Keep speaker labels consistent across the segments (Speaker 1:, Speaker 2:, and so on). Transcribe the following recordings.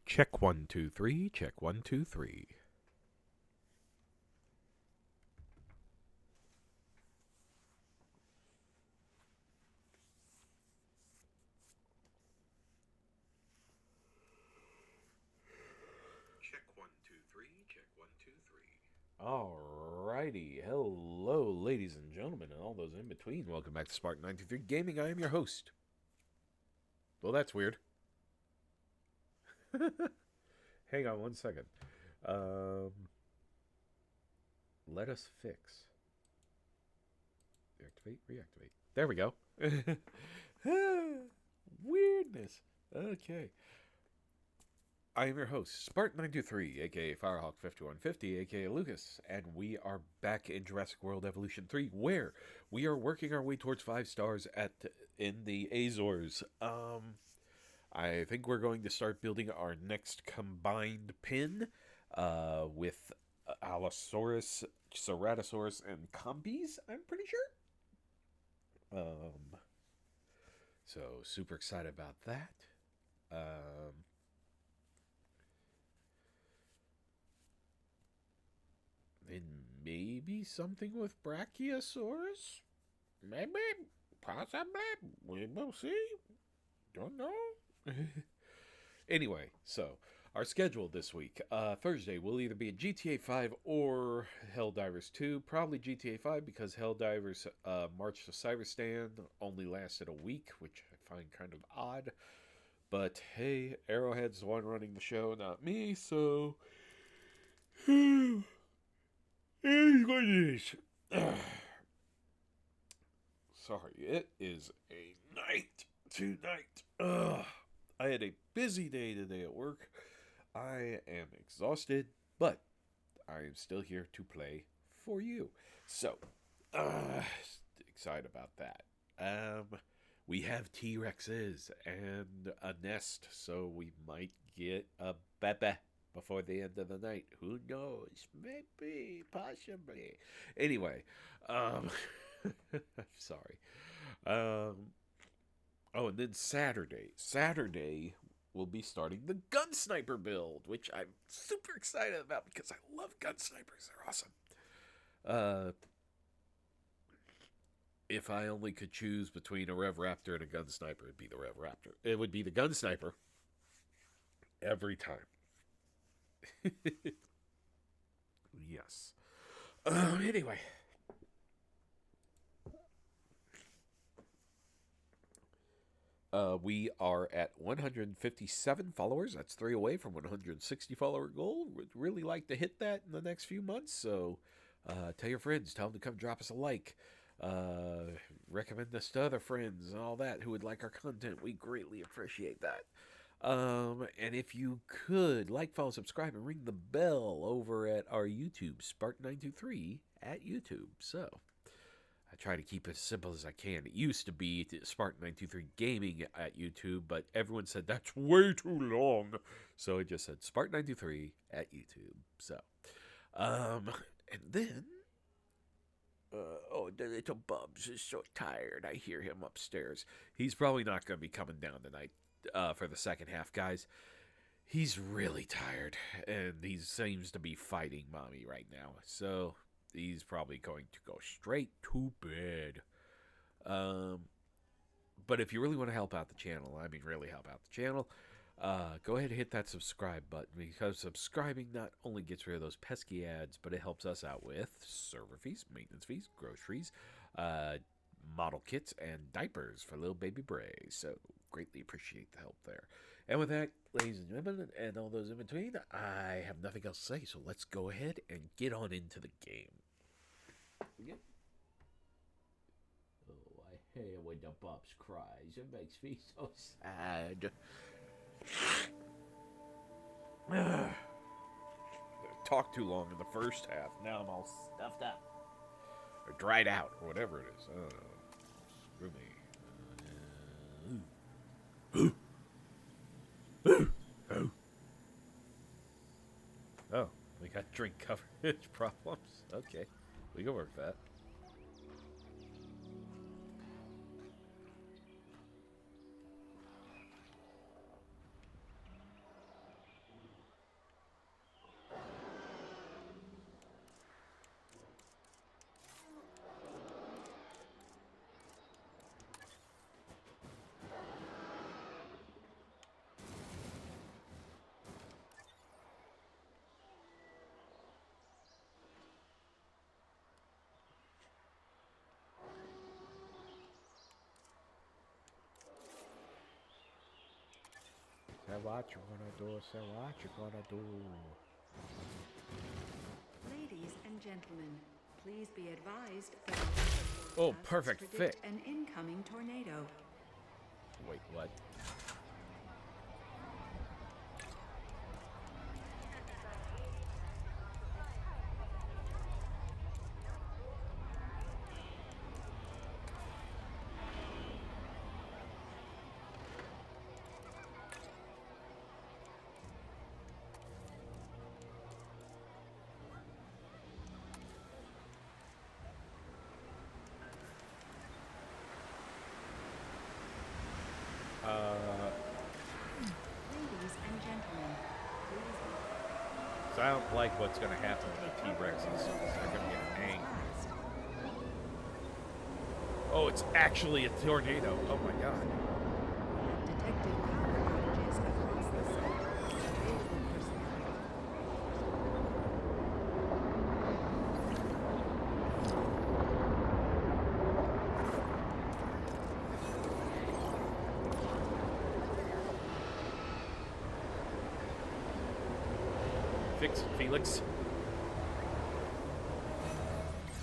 Speaker 1: Check 1 2 3. Check 1 2 3. Check 1 2 3. Check 1 2 3. Alrighty, hello, ladies and gentlemen, and all those in between. Welcome back to Spark 93 Gaming. I am your host. Well, that's weird. Hang on 1 second. Let us fix. Deactivate, reactivate. There we go. Weirdness. Okay. I am your host, Spartan923, aka Firehawk5150, aka Lucas, and we are back in Jurassic World Evolution 3, where we are working our way towards 5 stars in the Azores. I think we're going to start building our next combined pin with Allosaurus, Ceratosaurus, and Compies, I'm pretty sure. So super excited about that. And maybe something with Brachiosaurus? Maybe, possibly. We will see. Don't know. Anyway, so our schedule this week. Thursday will either be a GTA 5 or Helldivers 2. Probably GTA 5 because Helldivers March to Cyberstan only lasted a week, which I find kind of odd. But hey, Arrowhead's the one running the show, not me, so. It is what it is. Sorry, it is a night tonight. I had a busy day today at work. I am exhausted, but I am still here to play for you. So, excited about that. We have T-Rexes and a nest, so we might get a bebe before the end of the night. Who knows? Maybe, possibly. Anyway, I'm sorry. Oh, and then Saturday. Saturday, we'll be starting the gun sniper build, which I'm super excited about because I love gun snipers. They're awesome. If I only could choose between a Rev Raptor and a gun sniper, it'd be the Rev Raptor. It would be the gun sniper every time. Yes. Anyway. We are at 157 followers. That's 3 away from 160 follower goal. Would really like to hit that in the next few months. So tell your friends. Tell them to come drop us a like. Recommend us to other friends and all that who would like our content. We greatly appreciate that. And if you could like, follow, subscribe, and ring the bell over at our YouTube, Spark923 at YouTube. So I try to keep it as simple as I can. It used to be Spark923 Gaming at YouTube, but everyone said that's way too long. So it just said Spark923 at YouTube. So, and then, the little Bubs is so tired. I hear him upstairs. He's probably not going to be coming down tonight for the second half, guys. He's really tired, and he seems to be fighting mommy right now. So he's probably going to go straight to bed. But if you really want to help out the channel, I mean really help out the channel, go ahead and hit that subscribe button, because subscribing not only gets rid of those pesky ads, but it helps us out with server fees, maintenance fees, groceries, model kits, and diapers for little baby Bray. So greatly appreciate the help there. And with that, ladies and gentlemen, and all those in between, I have nothing else to say, so let's go ahead and get on into the game. Oh, I hate when the Bubs cries. It makes me so sad. Talked too long in the first half. Now I'm all stuffed up. Or dried out, or whatever it is. I don't know. Screw me. Oh, we got drink coverage problems. Okay, we can work that. what you gonna do, say what you gonna do.
Speaker 2: Ladies and gentlemen, please be advised that
Speaker 1: Oh, perfect fit.
Speaker 2: An incoming tornado.
Speaker 1: Wait, what?
Speaker 2: Ladies and gentlemen, please.
Speaker 1: So I don't like what's going to happen with the T-Rexes. They're going to get angry. Oh, it's actually a tornado. Oh my god.
Speaker 2: Detected power outages across the site. Available personnel.
Speaker 1: Fix it, Felix.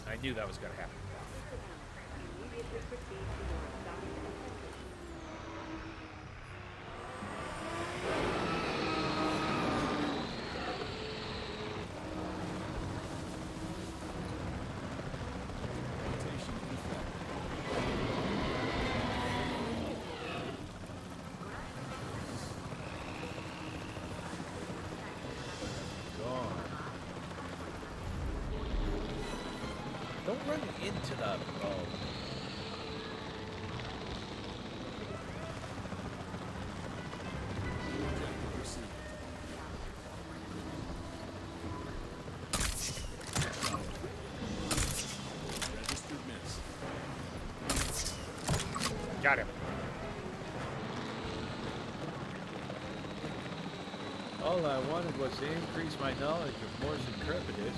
Speaker 1: I knew that was going to happen.
Speaker 2: Immediately proceed to your evaluation.
Speaker 1: Don't run into the... Oh. Got him. All I wanted was to increase my knowledge of Morse Intrepidus.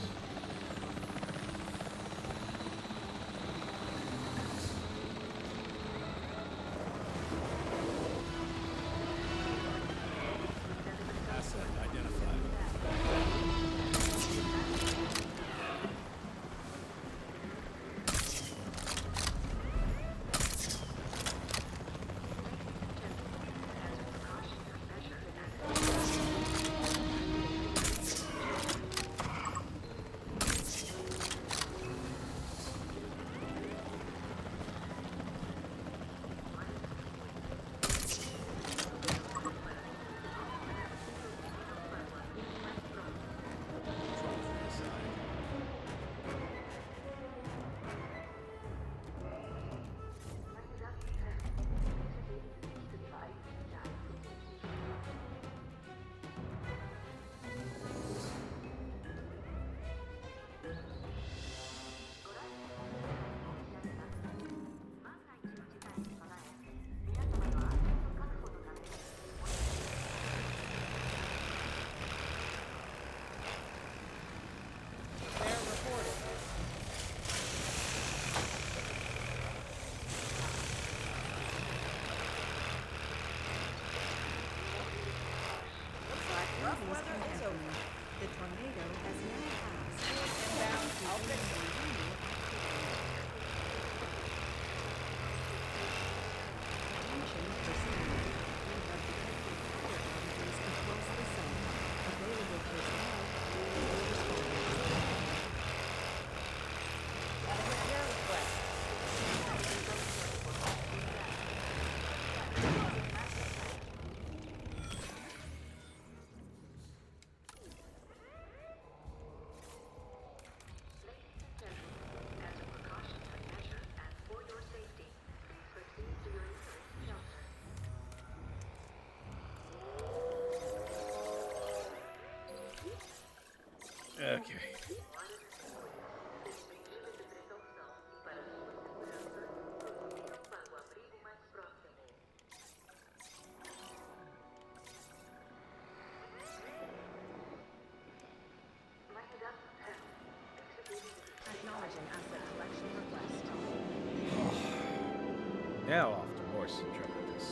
Speaker 2: The tornado has now passed. I'll fix Attention personnel. We have detected power outages across the site. Available personnel will respond.
Speaker 1: Okay.
Speaker 2: Acknowledging asset collection request.
Speaker 1: Now off to Morse Intrepidus.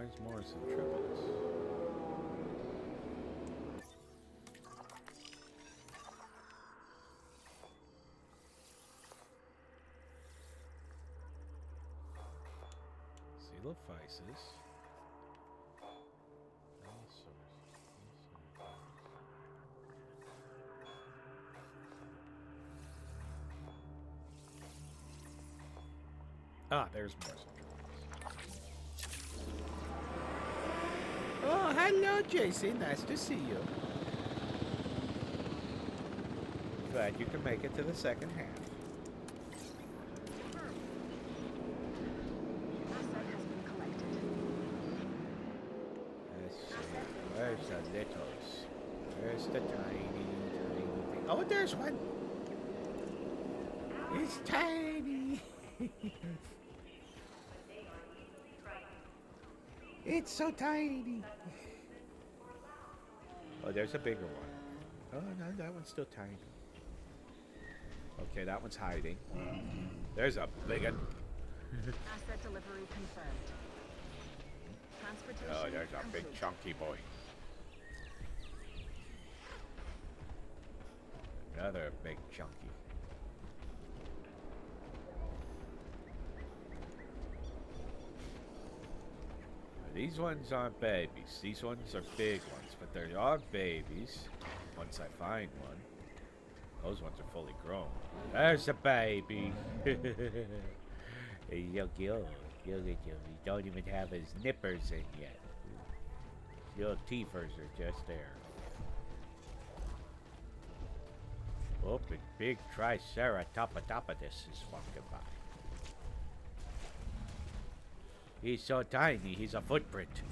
Speaker 1: there's more centripedes. Coelophysis. Ah, there's more centripedes. Oh, hello, JC. Nice to see you. Glad you can make it to the second half.
Speaker 2: Asset has been collected.
Speaker 1: Let's see. Where's the littles? Where's the tiny thing? Oh, there's one. It's tiny. It's so tiny. Oh, there's a bigger one. Oh, no, that one's still tiny. Okay, that one's hiding. There's a big one.
Speaker 2: Asset delivery confirmed. Transportation
Speaker 1: Oh, there's a big
Speaker 2: complete.
Speaker 1: chunky boy. Another big chunky. These ones aren't babies. These ones are big ones, but they are babies. Once I find one. Those ones are fully grown. There's a baby. He's so cute. Look at him. He don't even have his nippers in yet. His little teethers are just there. Oh, a big Triceratopodopodus is walking by. He's so tiny, he's a footprint.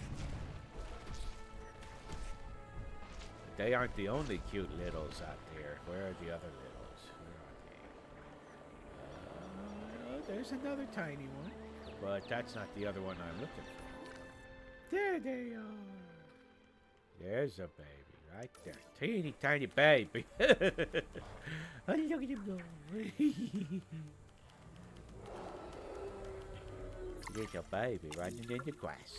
Speaker 1: But they aren't the only cute littles out there. Where are the other littles? Where are they? There's another tiny one. But that's not the other one I'm looking for. There they are. There's a baby right there. Teeny tiny baby. Oh, look at him go. Little baby running in the grass.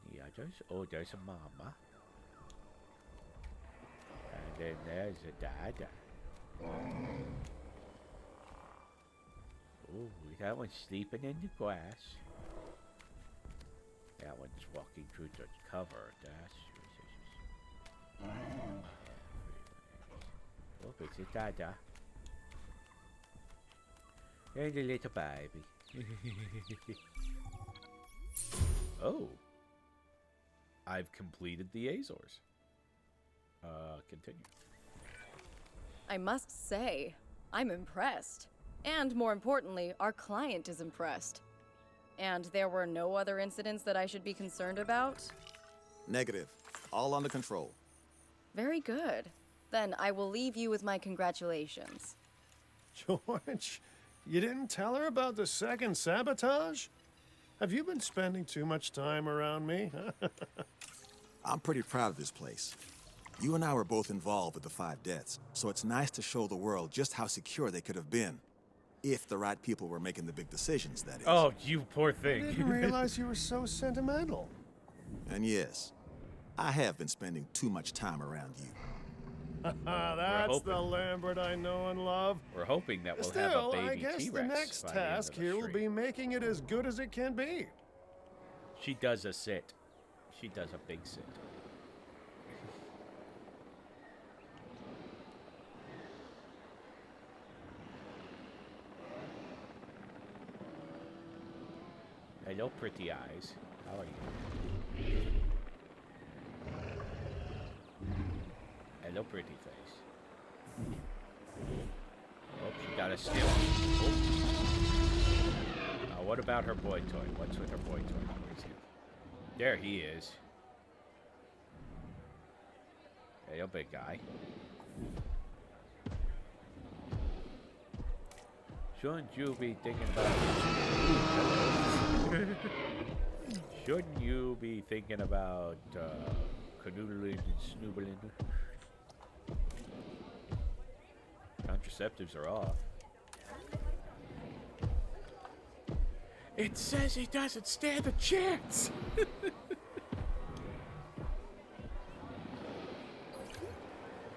Speaker 1: And the others? Oh, there's a mama. And then there's a dada. Oh, that one's sleeping in the grass. That one's walking through the cover. That's... Oh, it's a dada. And a little baby. Oh. I've completed the Azores. Continue.
Speaker 3: I must say, I'm impressed. And more importantly, our client is impressed. And there were no other incidents that I should be concerned about?
Speaker 4: Negative. All under control.
Speaker 3: Very good. Then I will leave you with my congratulations.
Speaker 5: George, you didn't tell her about the second sabotage? Have you been spending too much time around me?
Speaker 4: I'm pretty proud of this place. You and I were both involved with the 5 deaths, so it's nice to show the world just how secure they could have been. If the right people were making the big decisions, that is.
Speaker 1: Oh, you poor
Speaker 5: I
Speaker 1: thing.
Speaker 5: didn't realize you were so sentimental.
Speaker 4: And yes, I have been spending too much time around you.
Speaker 5: That's
Speaker 1: hoping.
Speaker 5: the Lambert I know and love.
Speaker 1: We're hoping that we'll
Speaker 5: Still,
Speaker 1: have a
Speaker 5: I
Speaker 1: baby
Speaker 5: guess
Speaker 1: T-Rex
Speaker 5: the next
Speaker 1: by the end of
Speaker 5: task
Speaker 1: the
Speaker 5: here will
Speaker 1: stream.
Speaker 5: be making it as good as it can be.
Speaker 1: She does a sit. She does a big sit. Hello, pretty eyes. How are you? Hello, pretty face. Oh, she got a steal. Oh. What about her boy toy? What's with her boy toy? Where's he? There he is. Hello, big guy. Shouldn't you be thinking about... Shouldn't you be thinking about canoodling and snoobling? Contraceptives are off. It says he doesn't stand a chance.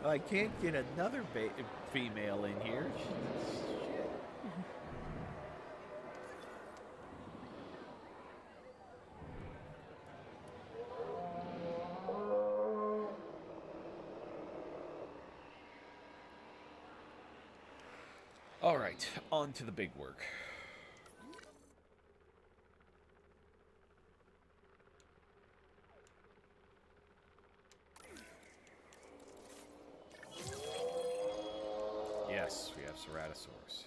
Speaker 1: I can't get another female in here. Shit. All right, on to the big work. Yes, we have Ceratosaurus.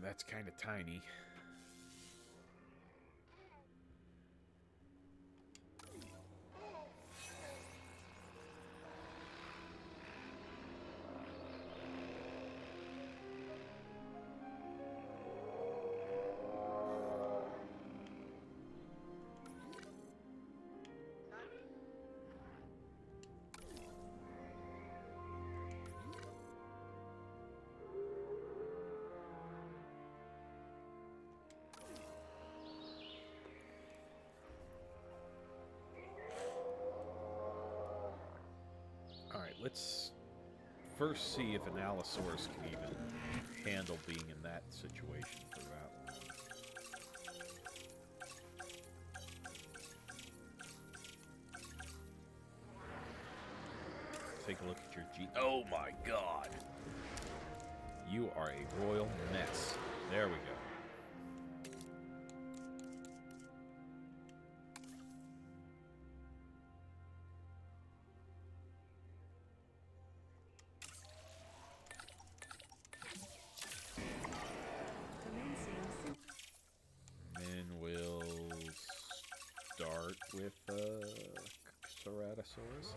Speaker 1: That's kind of tiny. Alright, let's first see if an Allosaurus can even handle being in that situation for that long. Take a look at your G. Oh my god! You are a royal mess. There we go. Then we'll start with Ceratosaurus.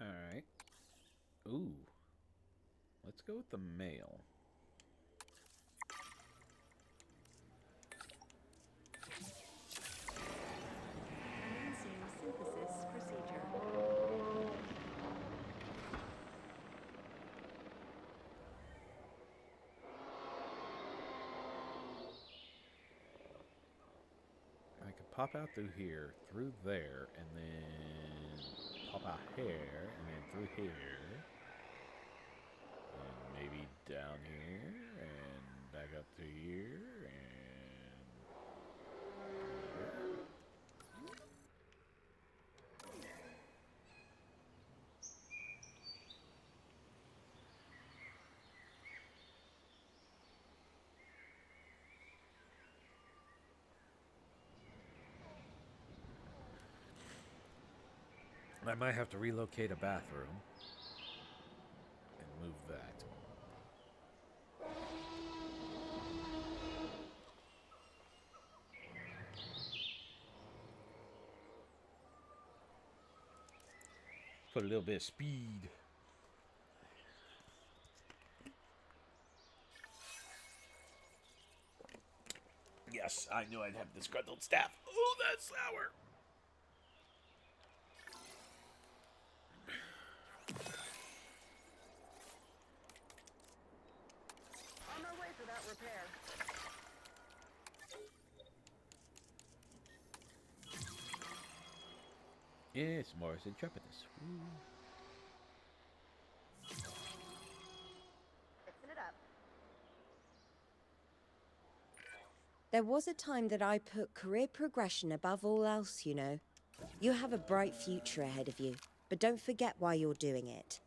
Speaker 1: Alright. Ooh. Let's go with the male.
Speaker 2: Commencing synthesis procedure.
Speaker 1: I could pop out through here, through there, and then pop out here, and then through here, and maybe down here, and back up to here, and here. I might have to relocate a bathroom and move that. Put a little bit of speed. Yes, I knew I'd have disgruntled staff. Oh, that's sour.
Speaker 2: On our way for that repair.
Speaker 1: Yes, Morris Intrepidus.
Speaker 2: Fixing it up.
Speaker 6: There was a time that I put career progression above all else, you know. You have a bright future ahead of you, but don't forget why you're doing it.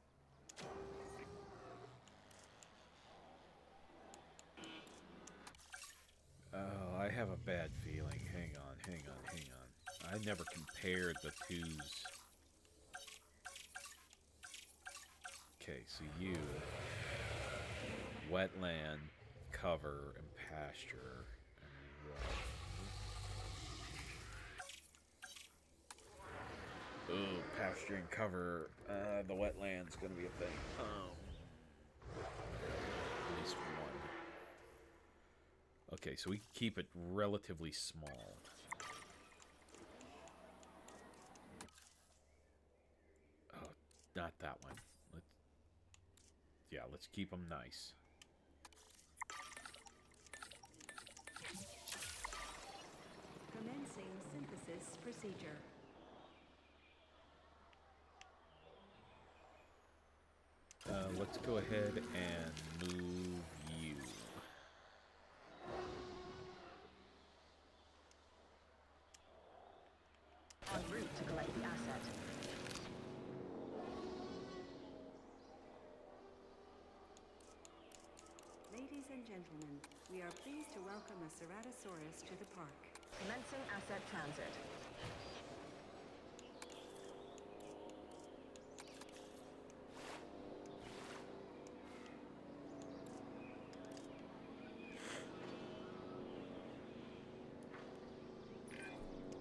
Speaker 1: Oh, I have a bad feeling. Hang on. I never compared the twos. Okay, so you... wetland, cover, and pasture, and water. Ooh, pasture and cover. The wetland's gonna be a thing. At least one. Okay, so we can keep it relatively small. Oh, not that one. Let's keep them nice.
Speaker 2: Commencing synthesis procedure.
Speaker 1: Let's go ahead and move you.
Speaker 2: En route to collect the asset.
Speaker 7: Ladies and gentlemen, we are pleased to welcome a Ceratosaurus to the park.
Speaker 2: Commencing asset transit.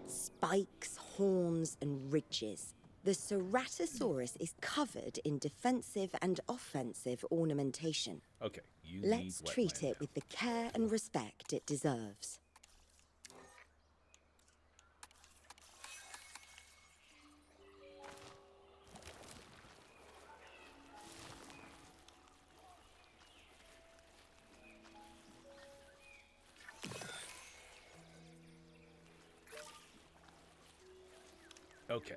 Speaker 6: Spikes, horns, and ridges. The Ceratosaurus is covered in defensive and offensive ornamentation.
Speaker 1: Okay, you
Speaker 6: Let's
Speaker 1: need
Speaker 6: treat
Speaker 1: wetland
Speaker 6: it
Speaker 1: now.
Speaker 6: with the care and respect it deserves.
Speaker 1: Okay.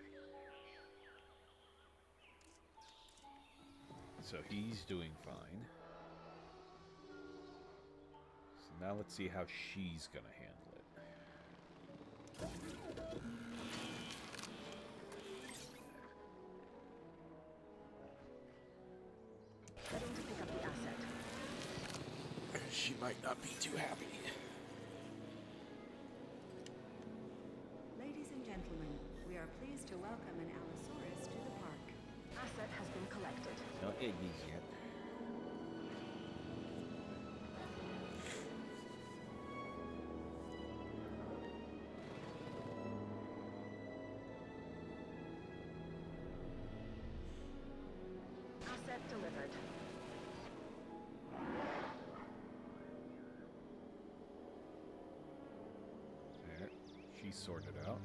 Speaker 1: So he's doing fine. So now let's see how she's gonna handle it.
Speaker 2: Heading to pick up the asset.
Speaker 1: She might not be too happy.
Speaker 7: Ladies and gentlemen, we are pleased to welcome an Allosaurus to the park.
Speaker 2: Asset has been collected.
Speaker 1: Don't get these yet.
Speaker 2: Asset delivered.
Speaker 1: There, she's sorted out.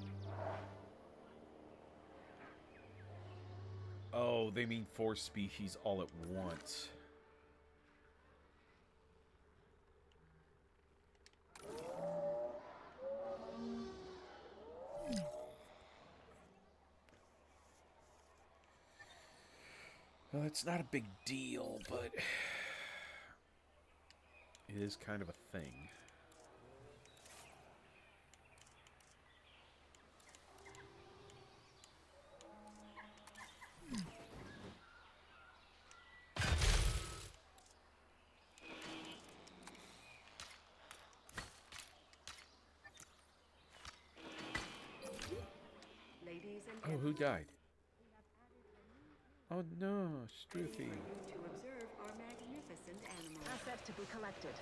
Speaker 1: Oh, they mean 4 species all at once. Well, it's not a big deal, but it is kind of a thing.
Speaker 7: Ladies and
Speaker 1: Oh, who
Speaker 7: gentlemen,
Speaker 1: died? Oh no,
Speaker 7: Ready
Speaker 1: Stroothy.
Speaker 7: for you to observe our magnificent animals.
Speaker 2: Asset to be collected.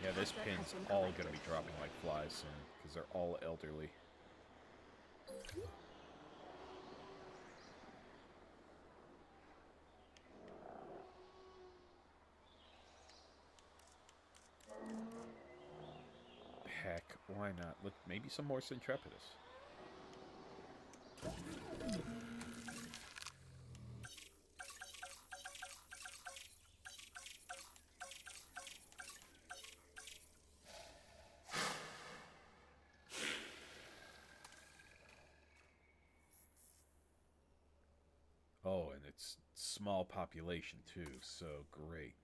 Speaker 1: Yeah, this
Speaker 2: Asset
Speaker 1: pin's
Speaker 2: has been
Speaker 1: all
Speaker 2: collected.
Speaker 1: gonna be dropping like flies soon, because they're all elderly. Heck, why not? Look, maybe some more Centrepidus. Oh, and it's small population too, so great.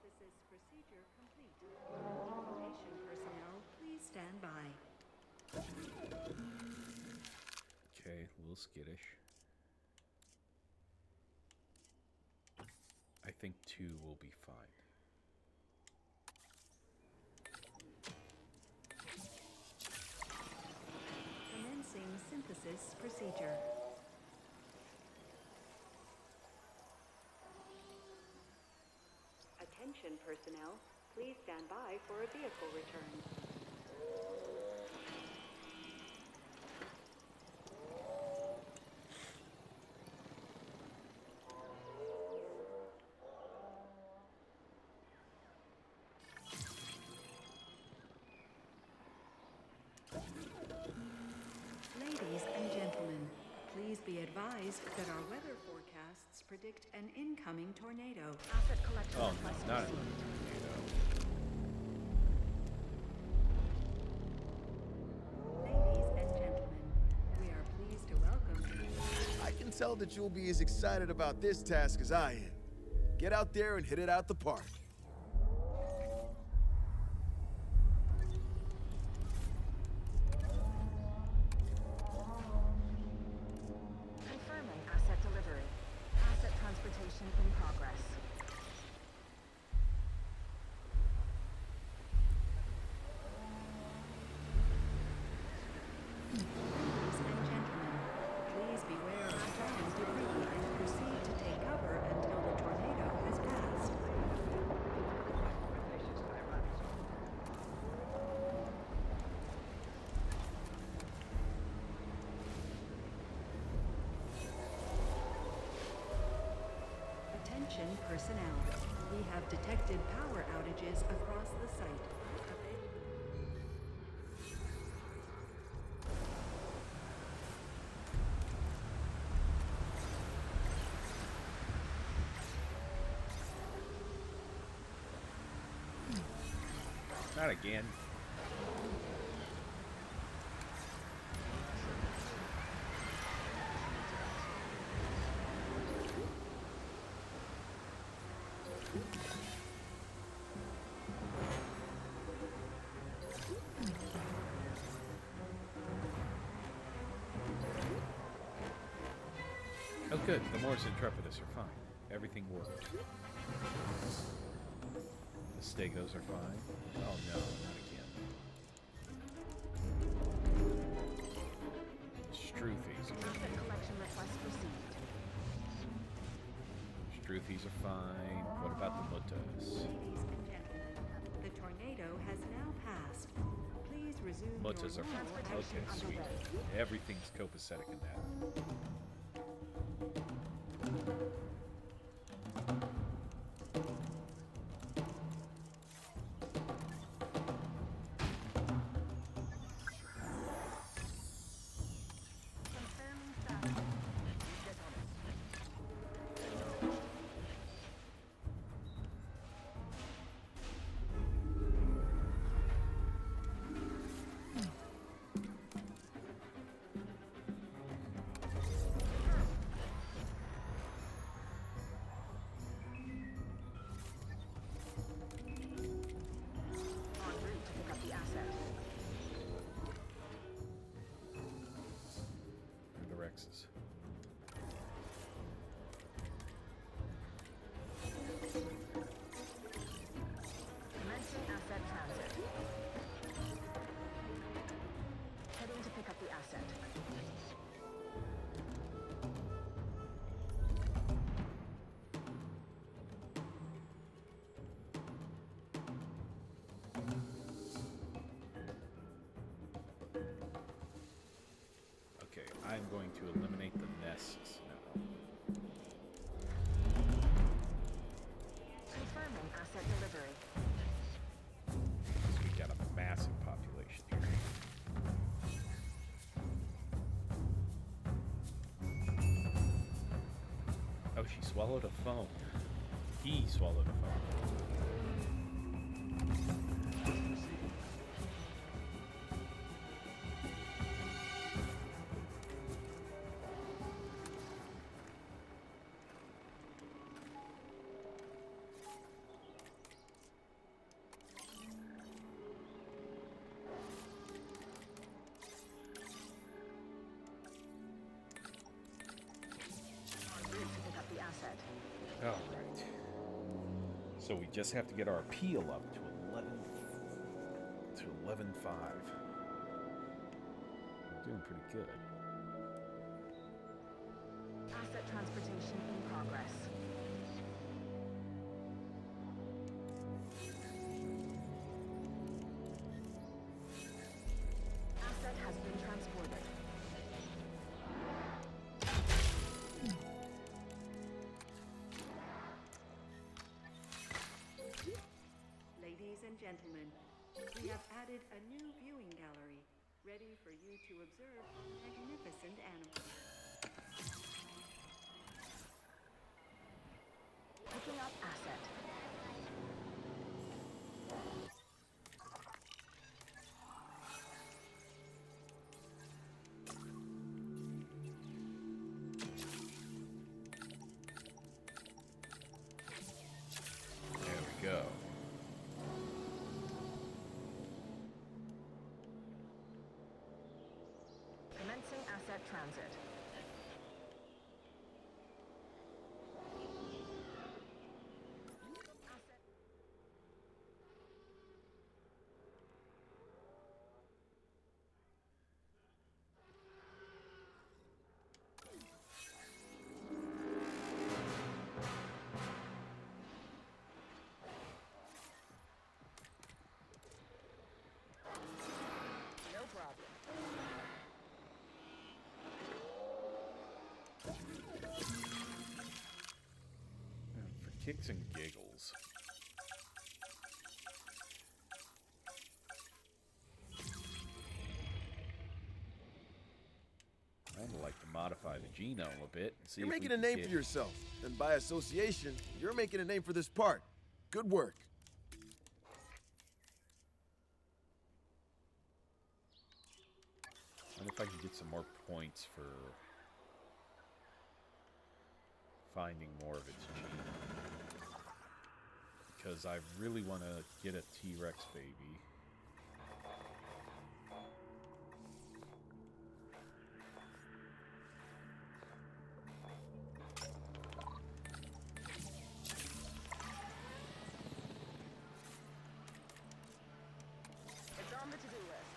Speaker 7: Synthesis procedure complete. Information personnel, please stand by.
Speaker 1: Okay, a little skittish. I think 2 will be fine.
Speaker 7: Commencing synthesis procedure. Attention personnel, please stand by for a vehicle return. Ladies and gentlemen, please be advised that our weather forecasts predict an incoming tornado.
Speaker 2: Asset collection
Speaker 1: Oh
Speaker 2: request
Speaker 1: no, not
Speaker 2: received.
Speaker 7: Ladies and gentlemen, we are pleased to welcome you.
Speaker 8: I can tell that you'll be as excited about this task as I am. Get out there and hit it out the park.
Speaker 2: Confirming asset delivery. Asset transportation in progress.
Speaker 7: Ladies and gentlemen, please beware of falling debris and proceed to take cover until the tornado has passed. Attention personnel. We have detected power outages across the site.
Speaker 1: Not again. Oh good, the Morris Intrepidus are fine. Everything worked. The Stegos are fine. Oh no, not again. Struthies are
Speaker 2: Asset collection request received.
Speaker 1: Struthies are fine. What about the Mutas?
Speaker 7: Ladies and gentlemen, the tornado has now passed. Please resume
Speaker 1: Mutas
Speaker 7: your
Speaker 1: are fine.
Speaker 7: normal
Speaker 1: Okay,
Speaker 7: action
Speaker 1: sweet.
Speaker 7: underway.
Speaker 1: Everything's copacetic in that.
Speaker 2: Confirming status. Get on it.
Speaker 1: going to eliminate the nests now.
Speaker 7: Confirming asset delivery.
Speaker 1: We got a massive population here. Oh, she swallowed a phone. He swallowed a phone.
Speaker 7: En route to pick up the asset.
Speaker 1: All right. So we just have to get our appeal up to 11.5. We're doing pretty good.
Speaker 7: Asset transportation in progress. Asset has been transported.
Speaker 2: Ladies and gentlemen, we have added a new viewing gallery, ready for you to observe magnificent animals.
Speaker 7: Picking up asset.
Speaker 1: There we go.
Speaker 7: Commencing asset transit. Asset. No problem.
Speaker 1: For kicks and giggles. I'd like to modify the genome a bit and see
Speaker 8: You're
Speaker 1: if we
Speaker 8: making a
Speaker 1: can
Speaker 8: name
Speaker 1: get-
Speaker 8: for yourself, and by association, you're making a name for this part. Good work.
Speaker 1: I wonder if I can get some more points for finding more of its gene. Because I really want to get a T-Rex baby.
Speaker 7: It's on the to-do list.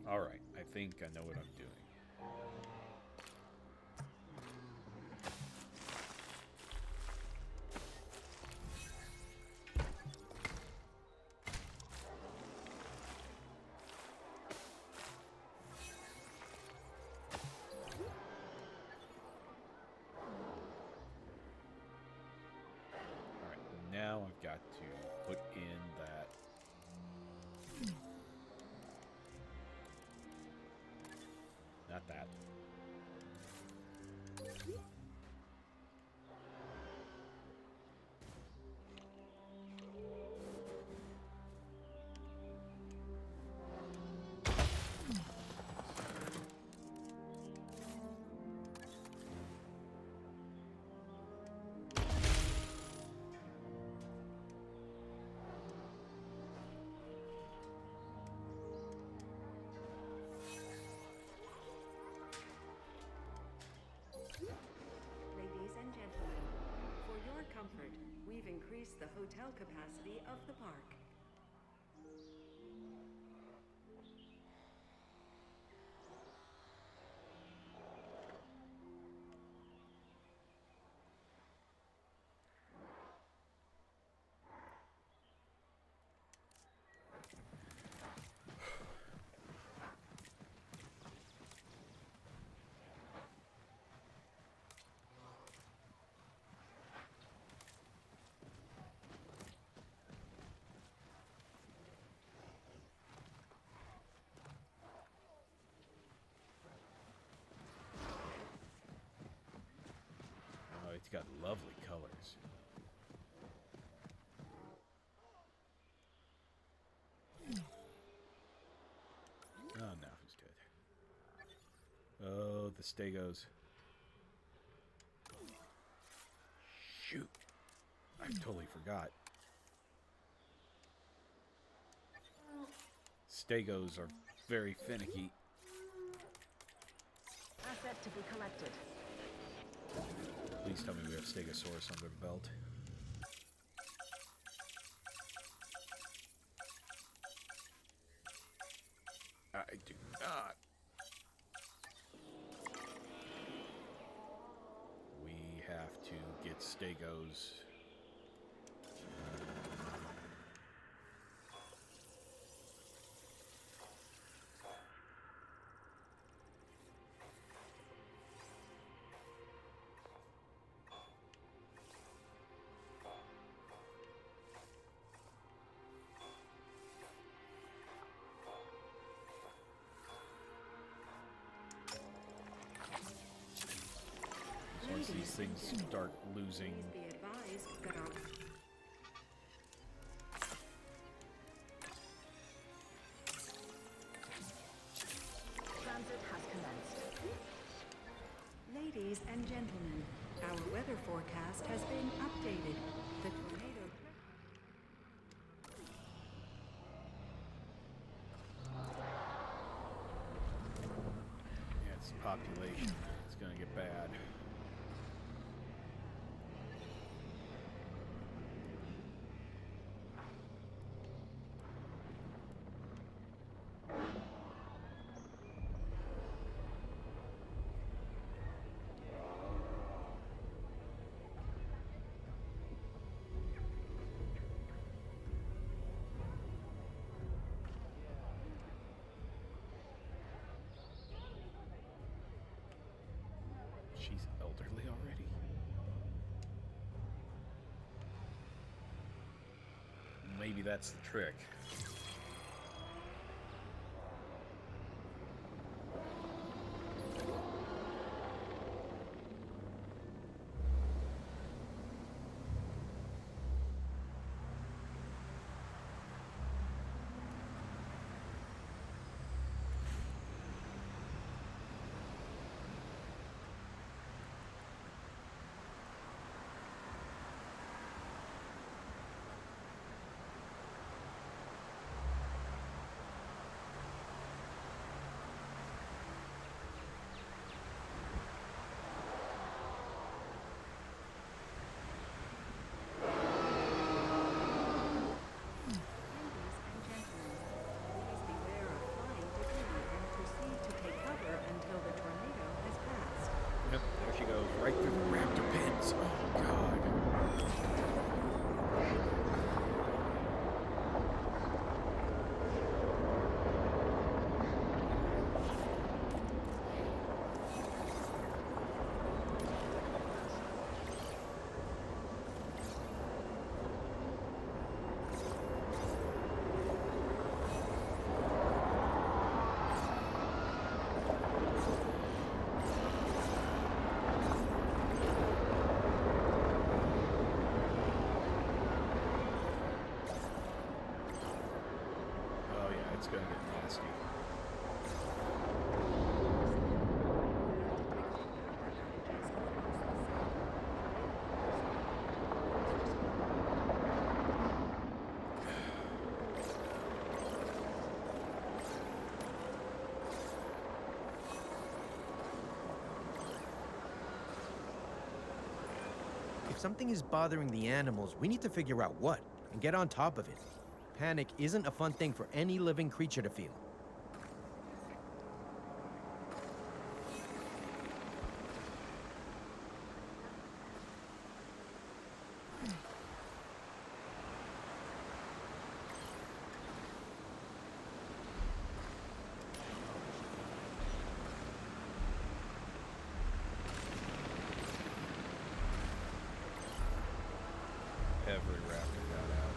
Speaker 1: Alright, I think I know what I'm doing. Alright, now I've got to put in that. Not that.
Speaker 2: Ladies and gentlemen, for your comfort, we've increased the hotel capacity of the park.
Speaker 1: Oh, it's got lovely colors. Oh, no, he's dead. Oh, the Stegos. Shoot. I totally forgot. Stegos are very finicky.
Speaker 7: Asset to be collected.
Speaker 1: Please tell me we have Stegosaurus under the belt. I do not. We have to get Stegos. Once these things start losing.
Speaker 2: Please be advised, Garou.
Speaker 7: Transit has commenced.
Speaker 2: Ladies and gentlemen, our weather forecast has been updated. The tornado
Speaker 1: Yeah, it's population. It's gonna get bad. She's elderly already. Maybe that's the trick.
Speaker 9: something is bothering the animals, we need to figure out what, and get on top of it. Panic isn't a fun thing for any living creature to feel.
Speaker 1: Every raptor got out.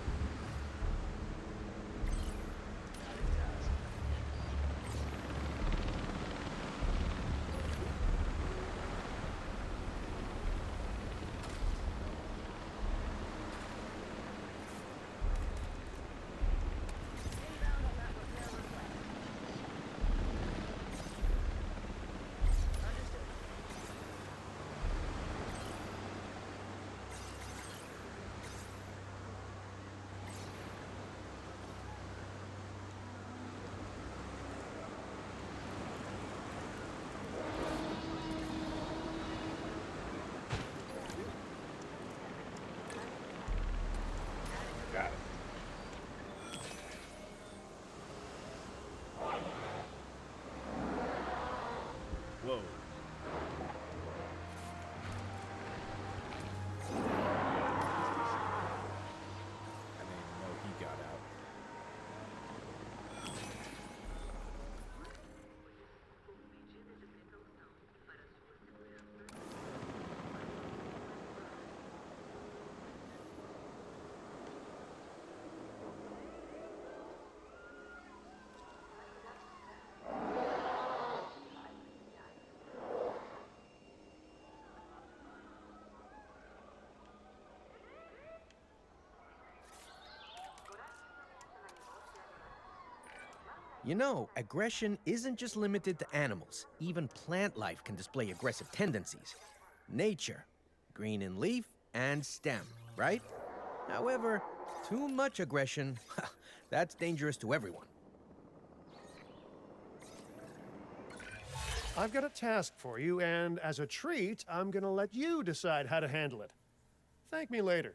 Speaker 1: Got it. Whoa. I didn't even know he got out.
Speaker 9: You know, aggression isn't just limited to animals. Even plant life can display aggressive tendencies. Nature, green in leaf and stem, right? However, too much aggression, that's dangerous to everyone.
Speaker 5: I've got a task for you, and as a treat, I'm gonna let you decide how to handle it. Thank me later.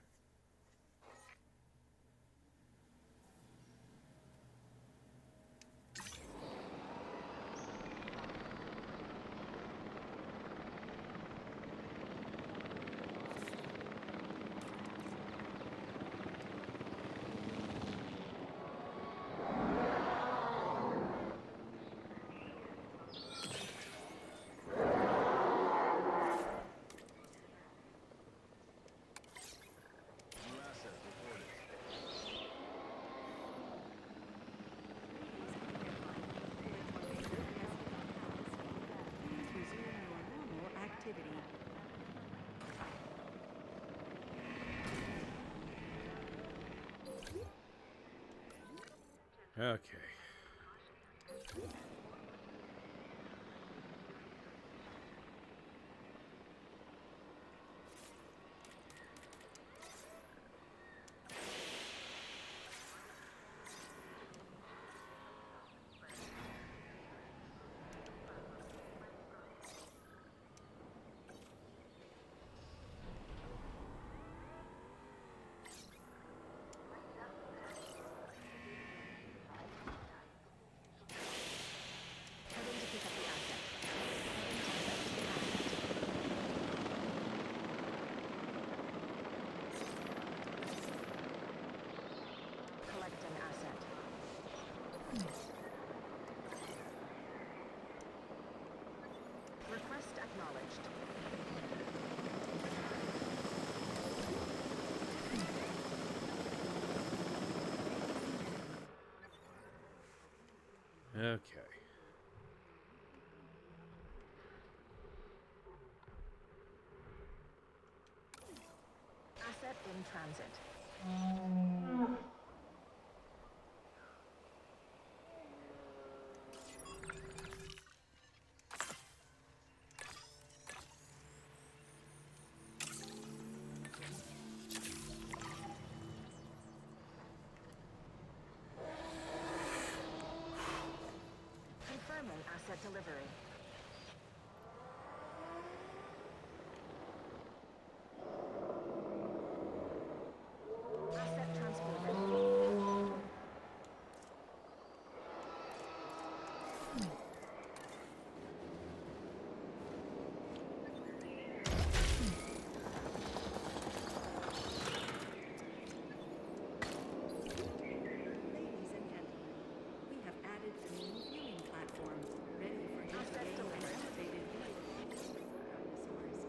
Speaker 1: Okay.
Speaker 7: Collecting asset. Request acknowledged.
Speaker 1: Okay.
Speaker 7: Asset in transit. Confirming asset delivery.
Speaker 2: Ladies and gentlemen, we have added a new viewing platform ready for you to gain an elevated view of all the dinosaurs.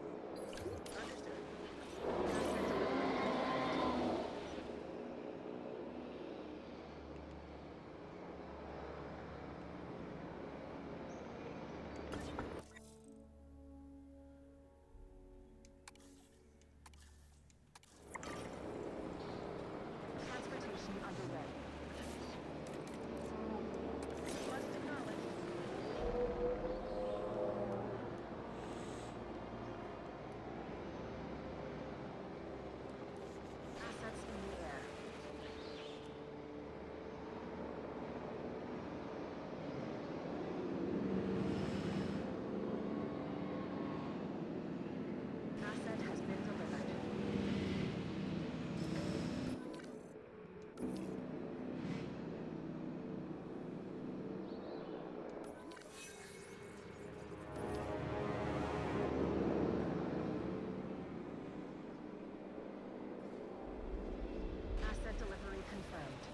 Speaker 2: Understood.
Speaker 7: Transportation underway. Must acknowledge. Assets in the air. Asset has been delivered. Asset delivery confirmed.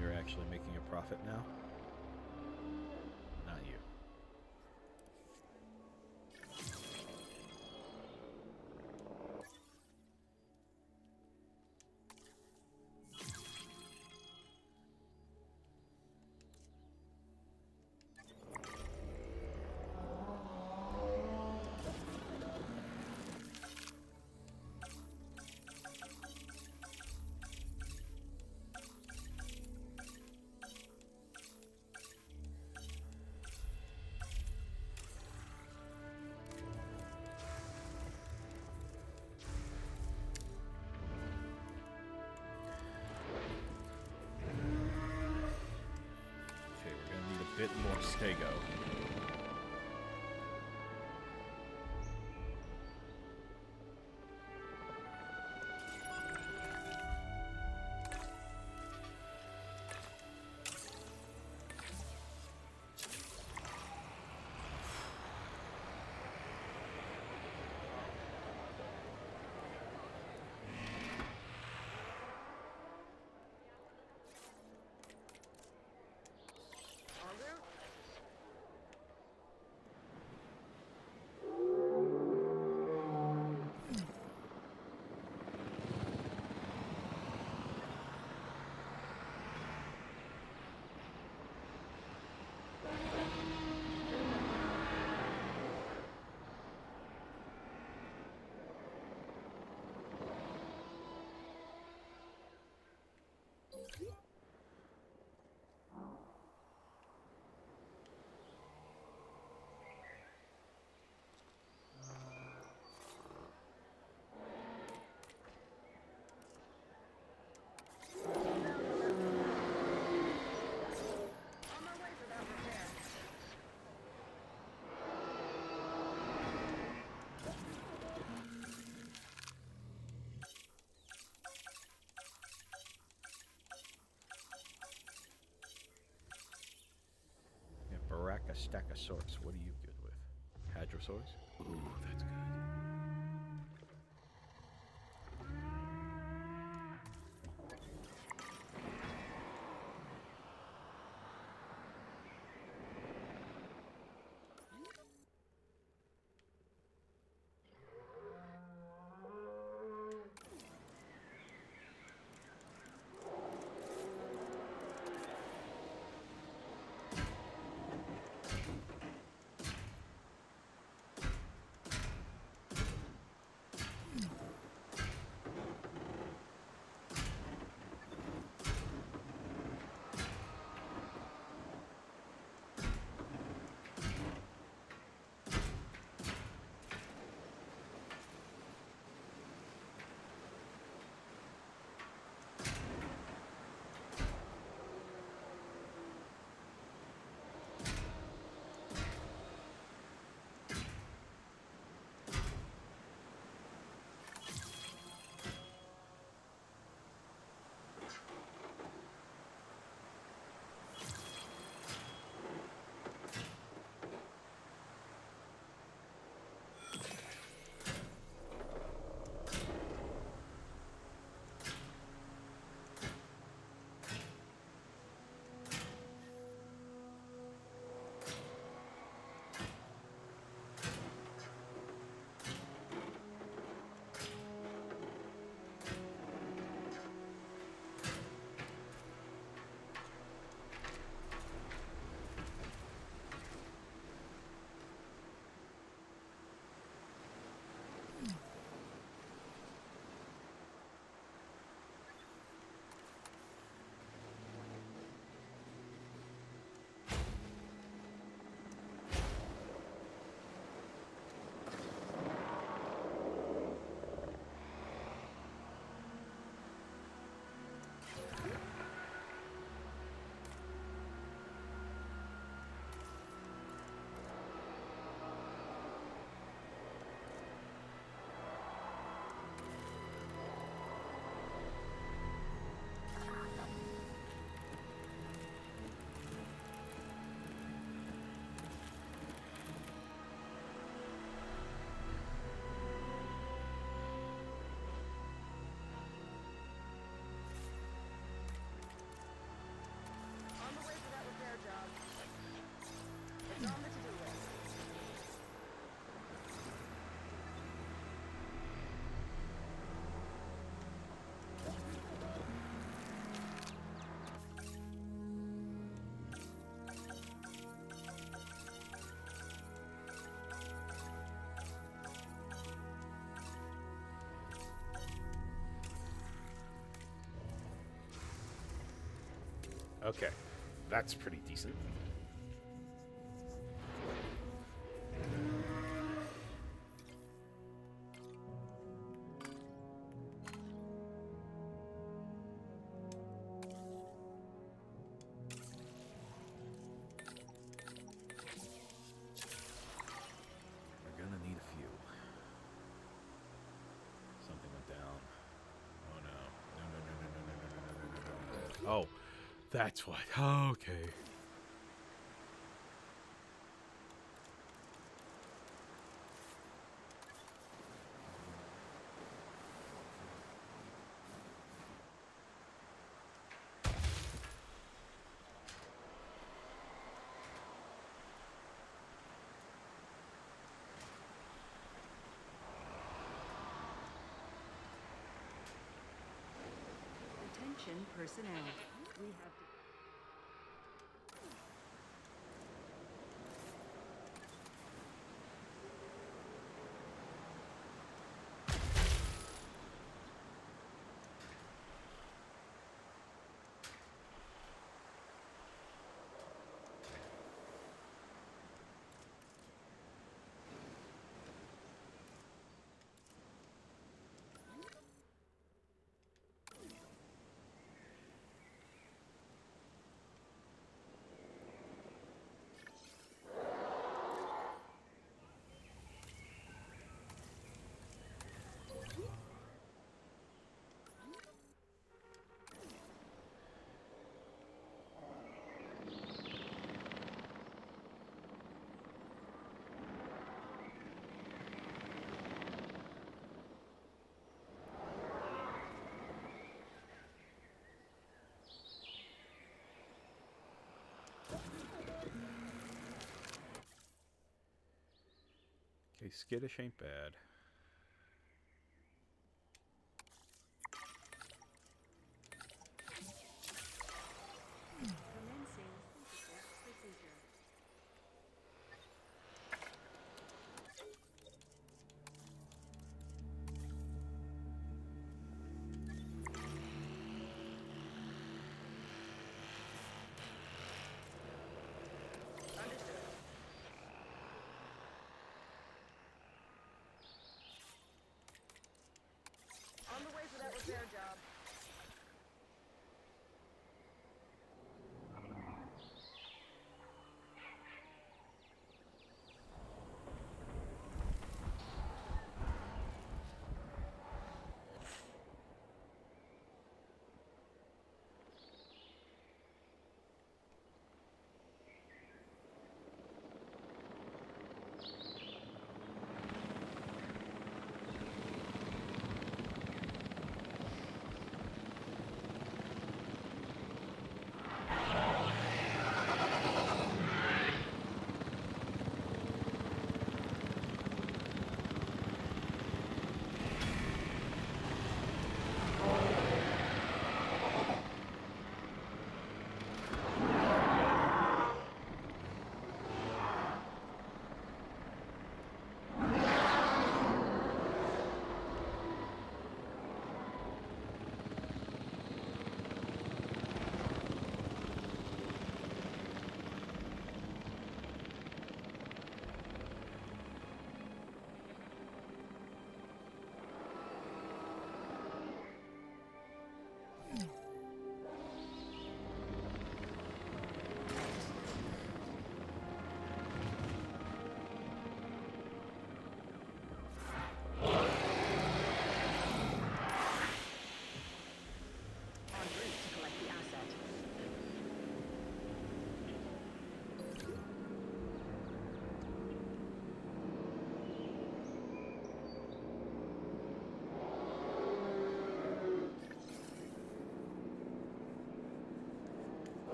Speaker 1: You're actually making a profit now? Not you. Okay, we're gonna need a bit more stego. Brachiostegosaurus. What are you good with? Hadrosaurs? Ooh, that's good. Okay, that's pretty decent. We're gonna need a few. Something went down. Oh no. No, no, no, no, no, no, no, no, no, no, no, no. Oh, that's what. Okay.
Speaker 2: Attention personnel. We have Okay, skittish ain't bad. commencing synthesis procedure.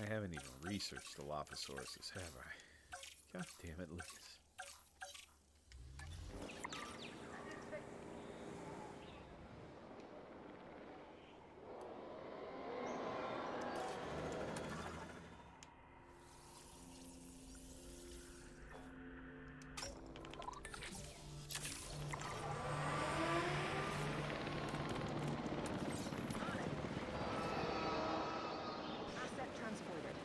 Speaker 1: I haven't even researched the Dilophosaurus, have I? God damn it, Lucas.
Speaker 7: Asset transported.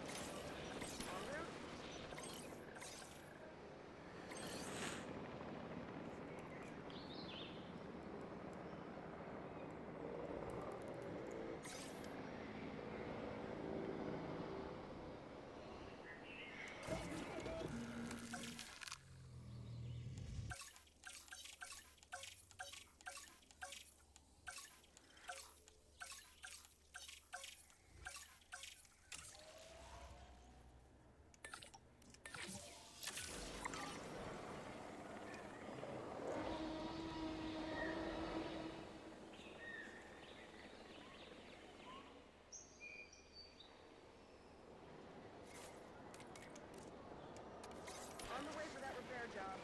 Speaker 7: On the way for that repair job.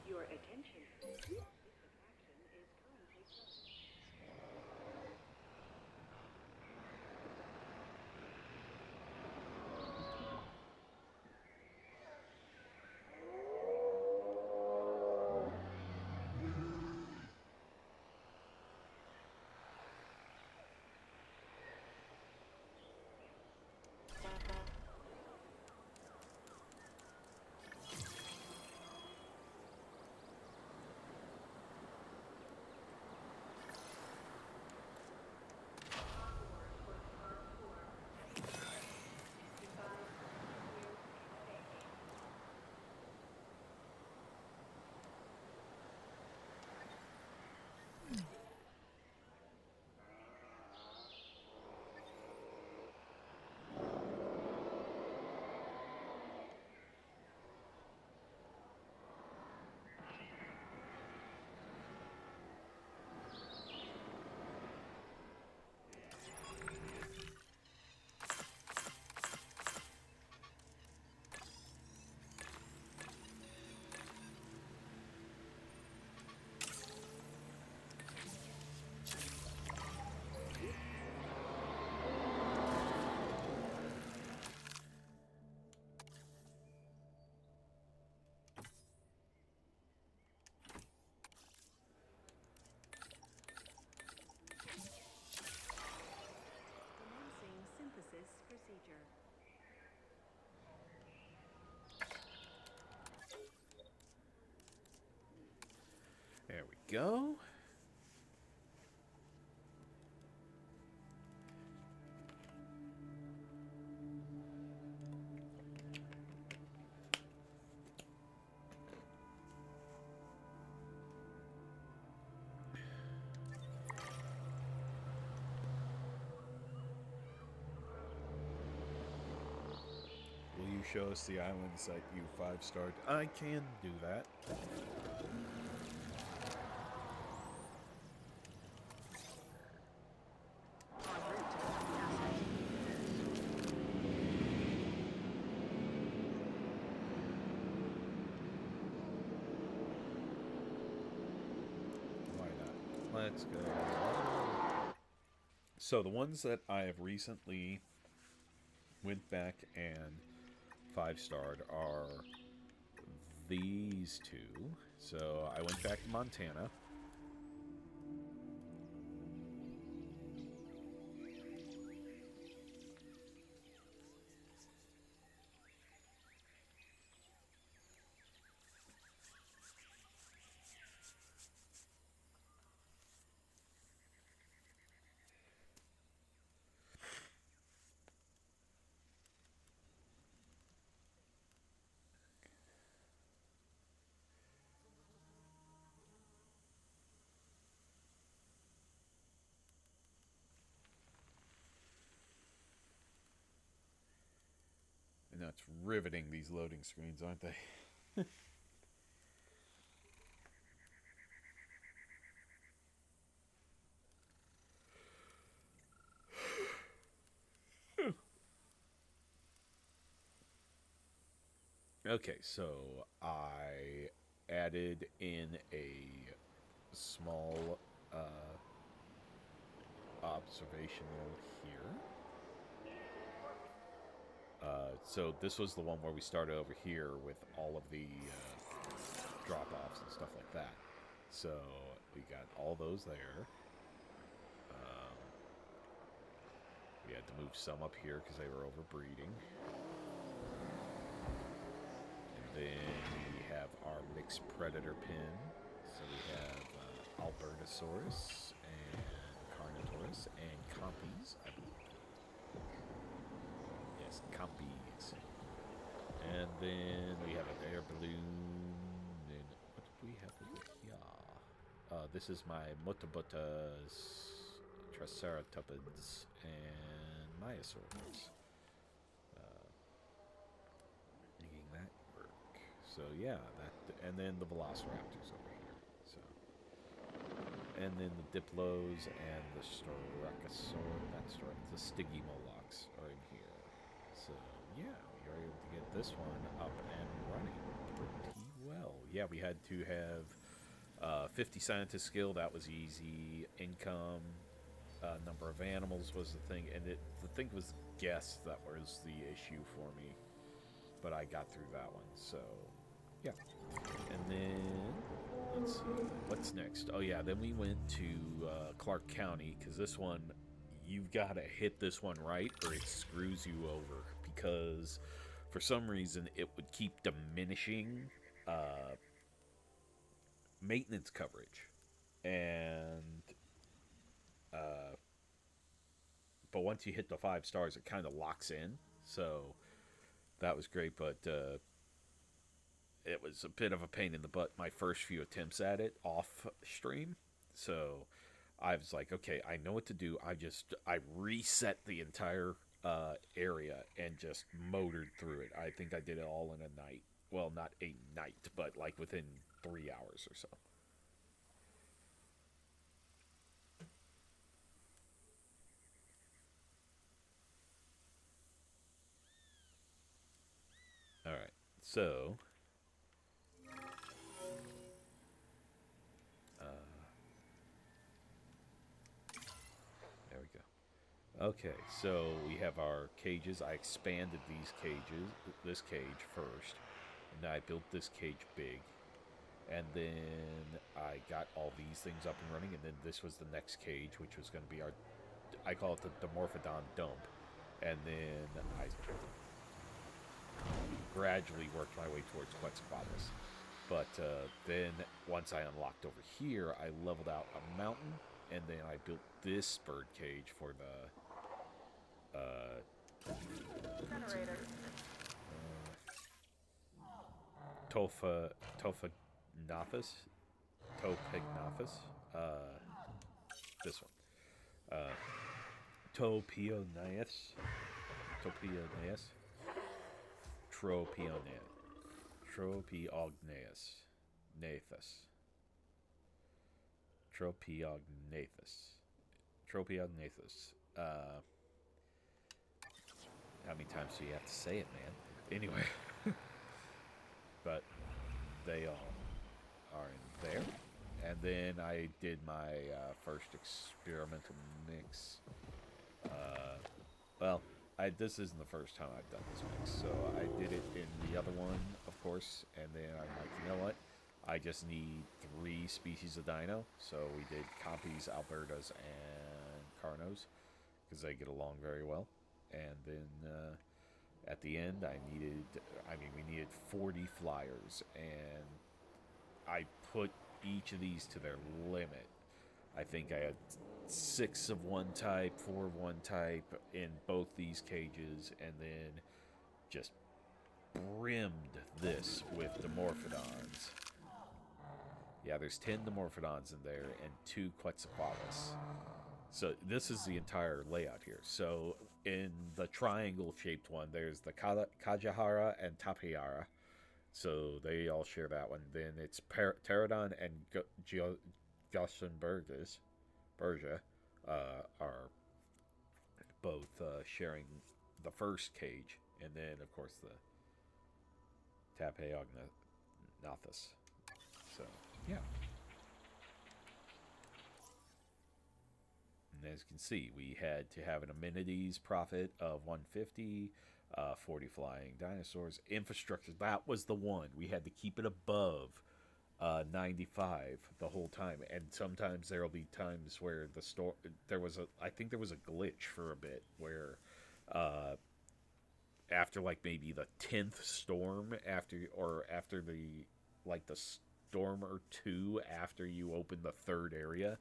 Speaker 2: Your attention. This attraction is currently closed. Commencing synthesis procedure.
Speaker 1: There we go. Will you show us the islands that you 5-starred? I can do that.
Speaker 7: En route to collect the asset.
Speaker 1: Why not? Let's go. So the ones that I have recently went back and 5-starred are these two. So I went back to Montana. That's riveting, these loading screens, aren't they? Okay, so I added in a small observational here. So this was the one where we started over here with all of the drop-offs and stuff like that. So we got all those there. We had to move some up here because they were overbreeding. And then we have our mixed predator pin. So we have Albertosaurus and Carnivores and Compies, I believe. Yes, Compies. And then we have an air balloon. And what do we have over here? This is my Motobotas, Triceratops, and Myosaurs. Making that work. So yeah, and then the Velociraptors over here. So, and then the Diplos and the the Stygimolochs are in here. So yeah, we are able to get this one up and running pretty well. Yeah, we had to have 50 scientist skill. That was easy. Income, number of animals was the thing, and the thing was guests that was the issue for me. But I got through that one. So yeah, and then let's see what's next. Oh yeah, then we went to Clark County because this one, you've got to hit this one right or it screws you over, because for some reason it would keep diminishing maintenance coverage, and but once you hit the 5 stars it kind of locks in. So that was great, but it was a bit of a pain in the butt my first few attempts at it off stream. So I was like, okay, I know what to do. I reset the entire area and just motored through it. I think I did it all in a night. Well, not a night, but like within 3 hours or so. All right, so there we go. Okay, so we have our cages. I expanded this cage first, and I built this cage big, and then I got all these things up and running, and then this was the next cage, which was going to be I call it the Dimorphodon dump, and then I gradually worked my way towards Quetzalcoatlus. But then once I unlocked over here, I leveled out a mountain, and then I built this bird cage for the
Speaker 3: Generator.
Speaker 1: Tophagnathes, this one, Topioneus, Tropiognathus, Tropiognathus. How many times do you have to say it, man? Anyway, but they all are in there. And then I did my first experimental mix. Well, this isn't the first time I've done this mix, so I did it in the other one, of course, and then I'm like, you know what? I just need 3 species of dino, so we did Compies, Albertas, and Carnos, because they get along very well. And then at the end, we needed 40 flyers, and I put each of these to their limit. I think I had 6 of one type, 4 of one type in both these cages, and then just brimmed this with Dimorphodons. Yeah, there's 10 Dimorphodons in there and 2 Quetzalcoatlus. So this is the entire layout here. So in the triangle-shaped one, there's the Kajahara and Tapeyara. So they all share that one. Then it's Pterodon and Gossenberges, Berger, are both sharing the first cage, and then of course the Tapeognathus. So yeah. And as you can see, we had to have an amenities profit of 150, 40 flying dinosaurs. Infrastructure, that was the one. We had to keep it above 95 the whole time. And sometimes there will be times where the store, I think there was a glitch for a bit where after like maybe the 10th storm, after the storm or two after you open the third area,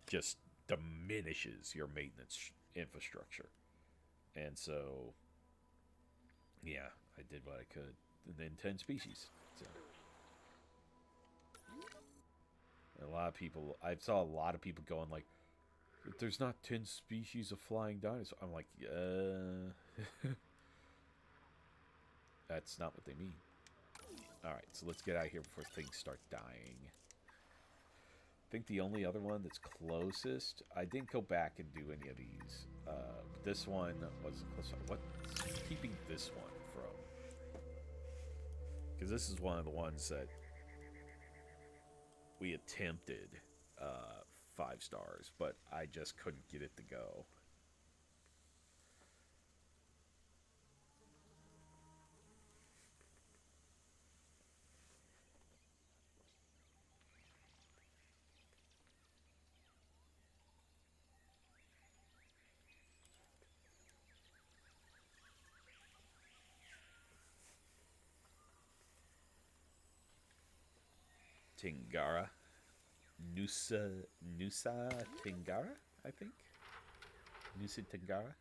Speaker 1: just diminishes your maintenance infrastructure. And so, yeah, I did what I could. And then 10 species. So, and I saw a lot of people going like, there's not 10 species of flying dinosaurs. I'm like, that's not what they mean. Alright, so let's get out of here before things start dying. I think the only other one that's closest, I didn't go back and do any of these. This one was close. What's keeping this one from? Because this is one of the ones that we attempted 5 stars, but I just couldn't get it to go. Tingara. Nusa Tingara, I think. Nusa Tingara.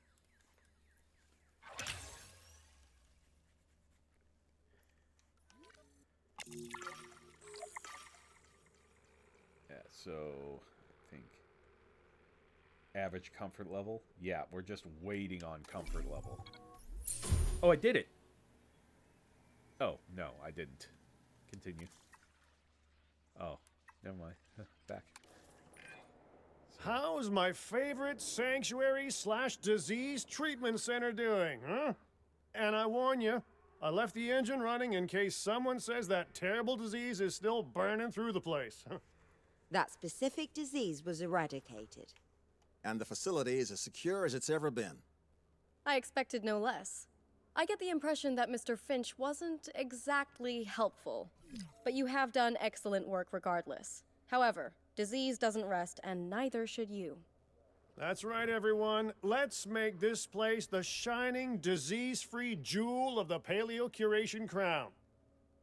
Speaker 1: Yeah, so I think average comfort level. Yeah, we're just waiting on comfort level. Oh, I did it. Oh, no, I didn't. Continue. Oh, never mind. Back.
Speaker 5: How's my favorite sanctuary/disease treatment center doing, huh? And I warn you, I left the engine running in case someone says that terrible disease is still burning through the place.
Speaker 6: That specific disease was eradicated.
Speaker 4: And the facility is as secure as it's ever been.
Speaker 3: I expected no less. I get the impression that Mr. Finch wasn't exactly helpful. But you have done excellent work regardless. However, disease doesn't rest, and neither should you.
Speaker 5: That's right, everyone. Let's make this place the shining, disease-free jewel of the Paleo-Curation crown.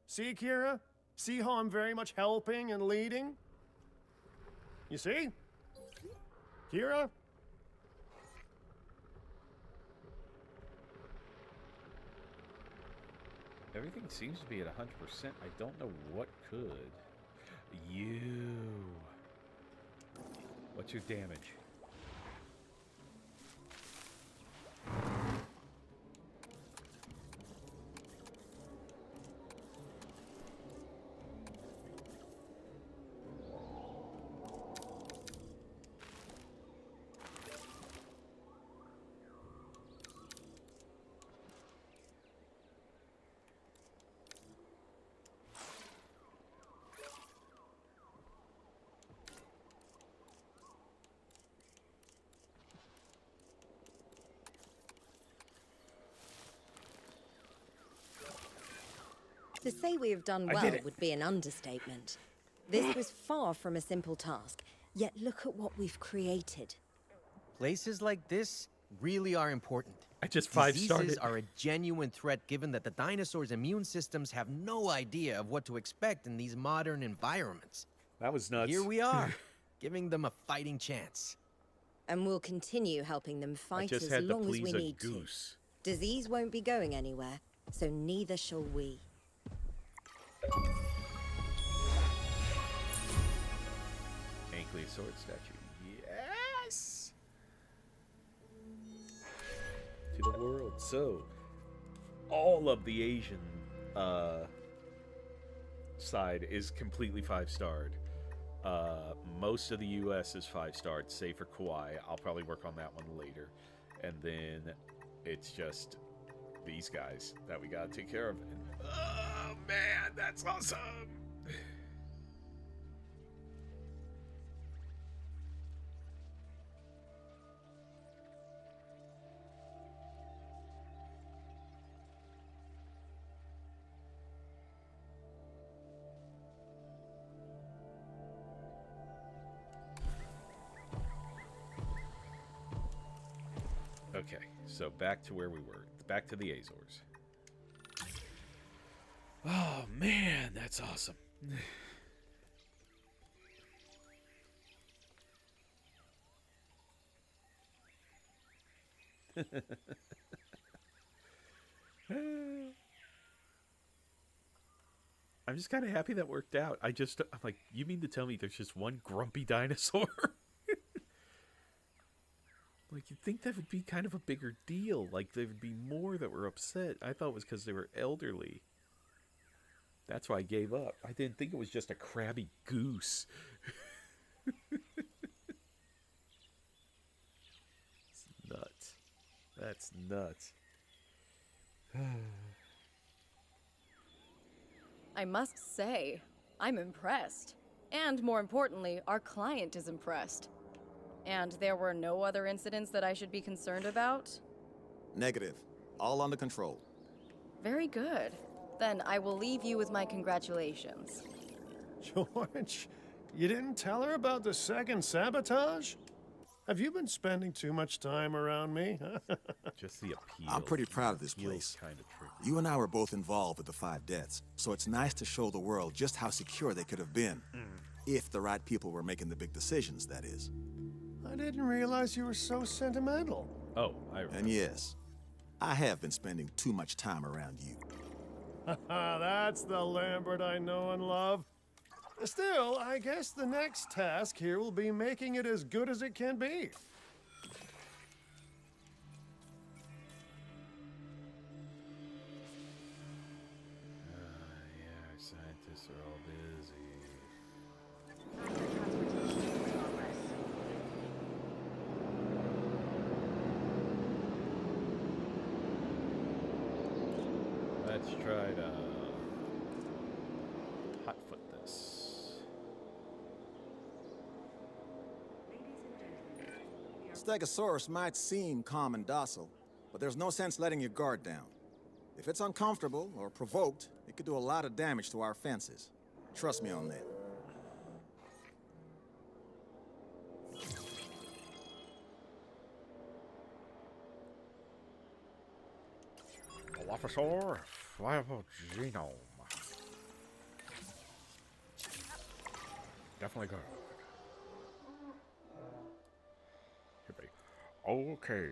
Speaker 5: See, Kira? See how I'm very much helping and leading? You see? Kira?
Speaker 1: Everything seems to be at 100%. I don't know what could. You. What's your damage?
Speaker 6: To say we have done well would be an understatement. This was far from a simple task, yet look at what we've created.
Speaker 9: Places like this really are important.
Speaker 1: I just 5-starred
Speaker 9: Diseases
Speaker 1: it.
Speaker 9: are a genuine threat given that the dinosaurs' immune systems have no idea of what to expect in these modern environments.
Speaker 1: That was nuts.
Speaker 9: Here we are, giving them a fighting chance.
Speaker 6: And we'll continue helping them
Speaker 1: I
Speaker 6: fight
Speaker 1: just
Speaker 6: as
Speaker 1: had to
Speaker 6: long as
Speaker 1: please
Speaker 6: we
Speaker 1: a
Speaker 6: need
Speaker 1: goose.
Speaker 6: to. Disease won't be going anywhere, so neither shall we.
Speaker 1: Ankylosaurus statue. Yes! to the world. So, all of the Asian side is completely 5-starred. Most of the U.S. is 5-starred, save for Kauai. I'll probably work on that one later. And then it's just these guys that we gotta take care of. And, oh man, that's awesome! Okay, so back to where we were. Back to the Azores. Oh man, that's awesome. I'm just kind of happy that worked out. I'm like, you mean to tell me there's just one grumpy dinosaur? Like, you'd think that would be kind of a bigger deal. Like, there would be more that were upset. I thought it was because they were elderly. That's why I gave up. I didn't think it was just a crabby goose. It's nuts. That's nuts.
Speaker 3: I must say, I'm impressed. And more importantly, our client is impressed. And there were no other incidents that I should be concerned about?
Speaker 4: Negative. All under control.
Speaker 3: Very good. Then I will leave you with my congratulations.
Speaker 5: George, you didn't tell her about the second sabotage? Have you been spending too much time around me?
Speaker 1: Just the appeal.
Speaker 4: I'm pretty proud of this place.
Speaker 1: Kind of tricky.
Speaker 4: You and I were both involved with the 5 deaths, so it's nice to show the world just how secure they could have been. If the right people were making the big decisions, that is.
Speaker 5: I didn't realize you were so sentimental.
Speaker 1: Oh, I remember.
Speaker 4: And yes, I have been spending too much time around you.
Speaker 5: That's the Lambert I know and love. Still, I guess the next task here will be making it as good as it can be.
Speaker 1: Yeah, our scientists are all busy.
Speaker 7: Transportation in progress.
Speaker 1: Let's try to hotfoot this.
Speaker 2: Ladies and gentlemen, we are
Speaker 4: Stegosaurus might seem calm and docile, but there's no sense letting your guard down. If it's uncomfortable or provoked, it could do a lot of damage to our fences. Trust me on that.
Speaker 1: Dilophosaur, viable genome. Definitely good. Hippie. Okay.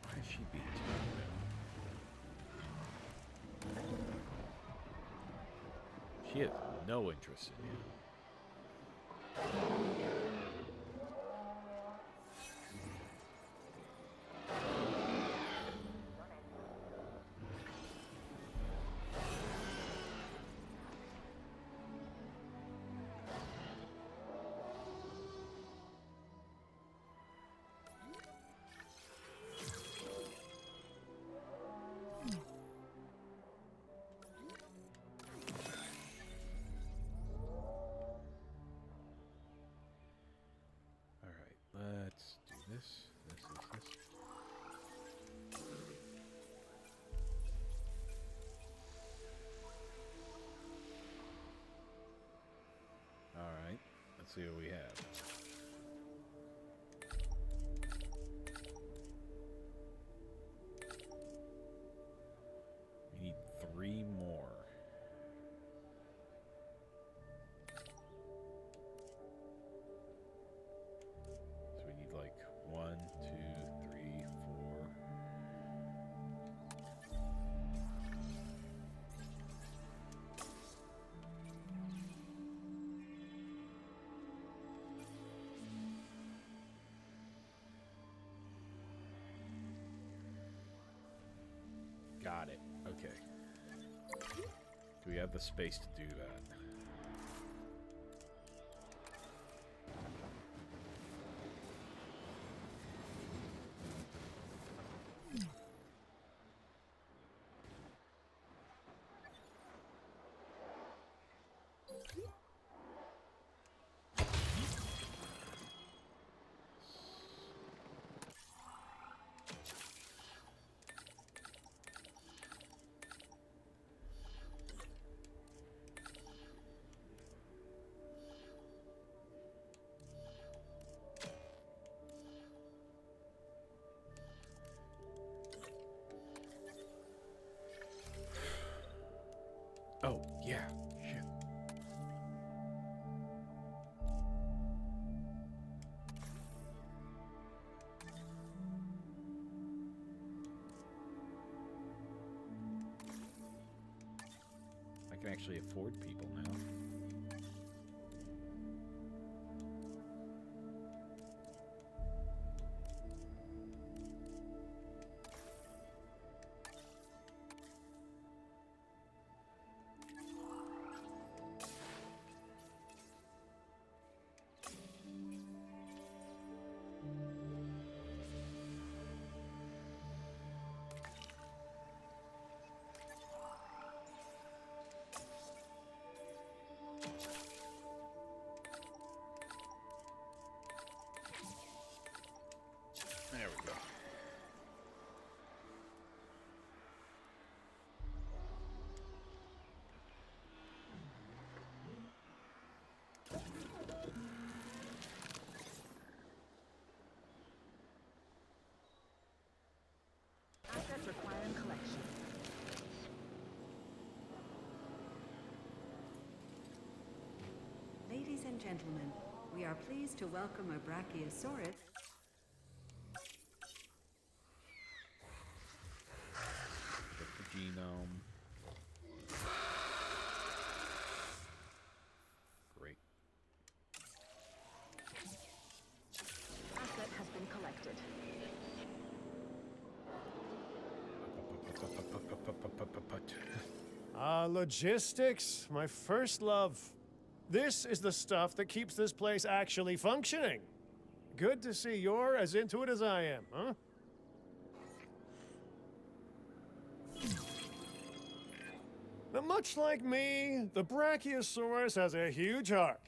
Speaker 1: Why is she being She has no interest in you. Let's do this. Alright, let's see what we have. We need 3 more. So we need like 1, 2, 3, 4. Okay. Do we have the space to do that? Oh, yeah. Shit. I can actually afford people now. There we go.
Speaker 7: Assets requiring collection.
Speaker 2: Ladies and gentlemen, we are pleased to welcome a Brachiosaurus.
Speaker 1: Get the genome. Great.
Speaker 7: Asset has been collected.
Speaker 5: Logistics, my first love. This is the stuff that keeps this place actually functioning. Good to see you're as into it as I am, huh? Now, much like me, the Brachiosaurus has a huge heart.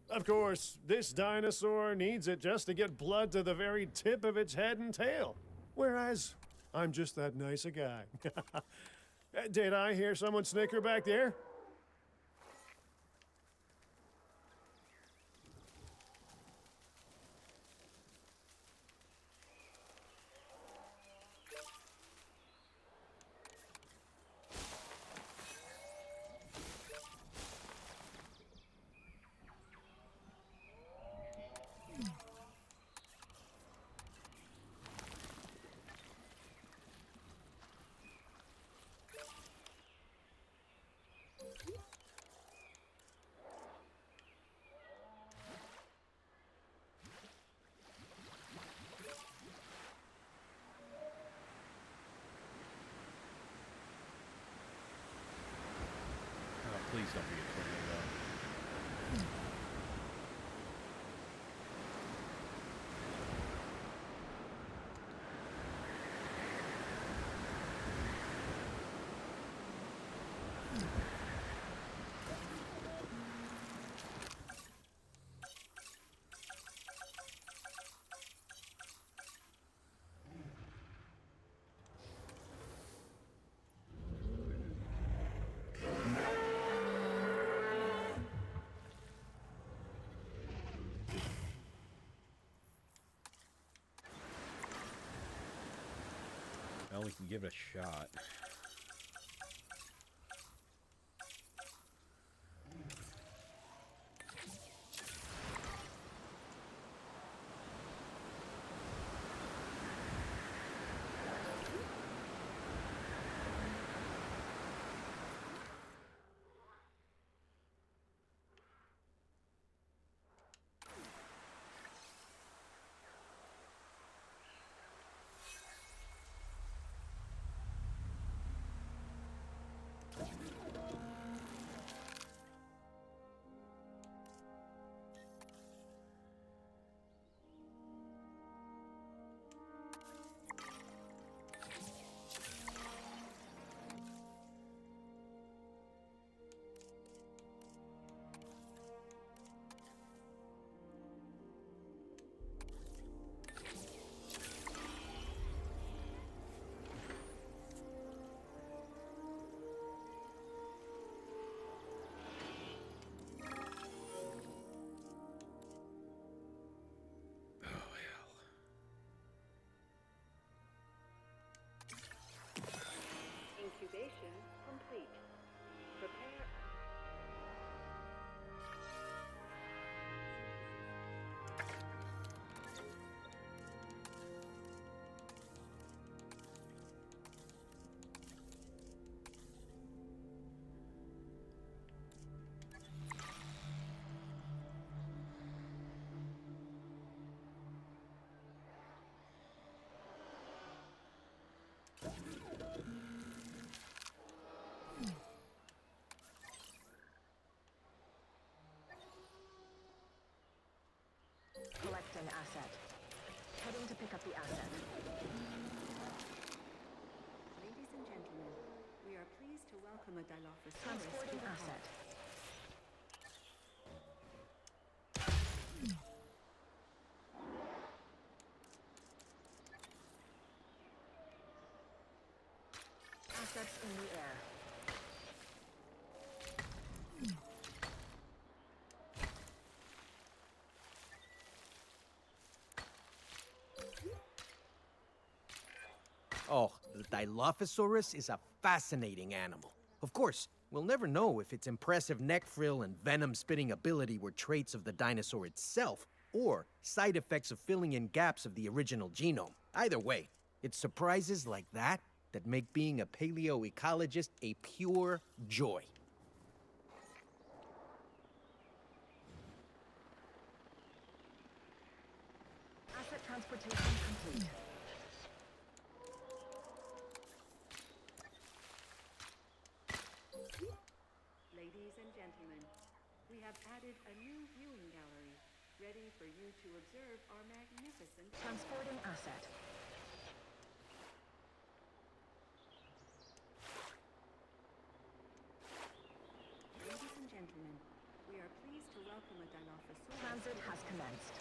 Speaker 5: Of course, this dinosaur needs it just to get blood to the very tip of its head and tail. Whereas, I'm just that nice a guy. Did I hear someone snicker back there?
Speaker 1: Oh, please don't be a tornado. Well, we can give it a shot.
Speaker 2: welcome a Dilophosaurus
Speaker 7: Transporting
Speaker 2: to the
Speaker 7: asset.
Speaker 2: park.
Speaker 7: Assets in the air.
Speaker 9: Oh, the Dilophosaurus is a fascinating animal. Of course, we'll never know if its impressive neck frill and venom-spitting ability were traits of the dinosaur itself, or side effects of filling in gaps of the original genome. Either way, it's surprises like that that make being a paleoecologist a pure joy.
Speaker 7: Asset transportation complete.
Speaker 2: Ladies and gentlemen, we have added a new viewing gallery, ready for you to observe our magnificent...
Speaker 7: Transporting asset.
Speaker 2: Ladies and gentlemen, we are pleased to welcome a Dilophosaurus...
Speaker 7: Transit has commenced.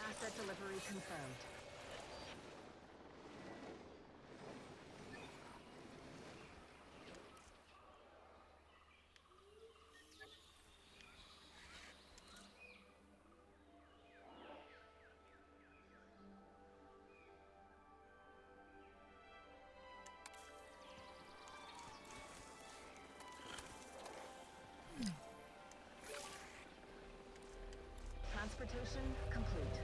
Speaker 7: Asset delivery confirmed. Transportation complete.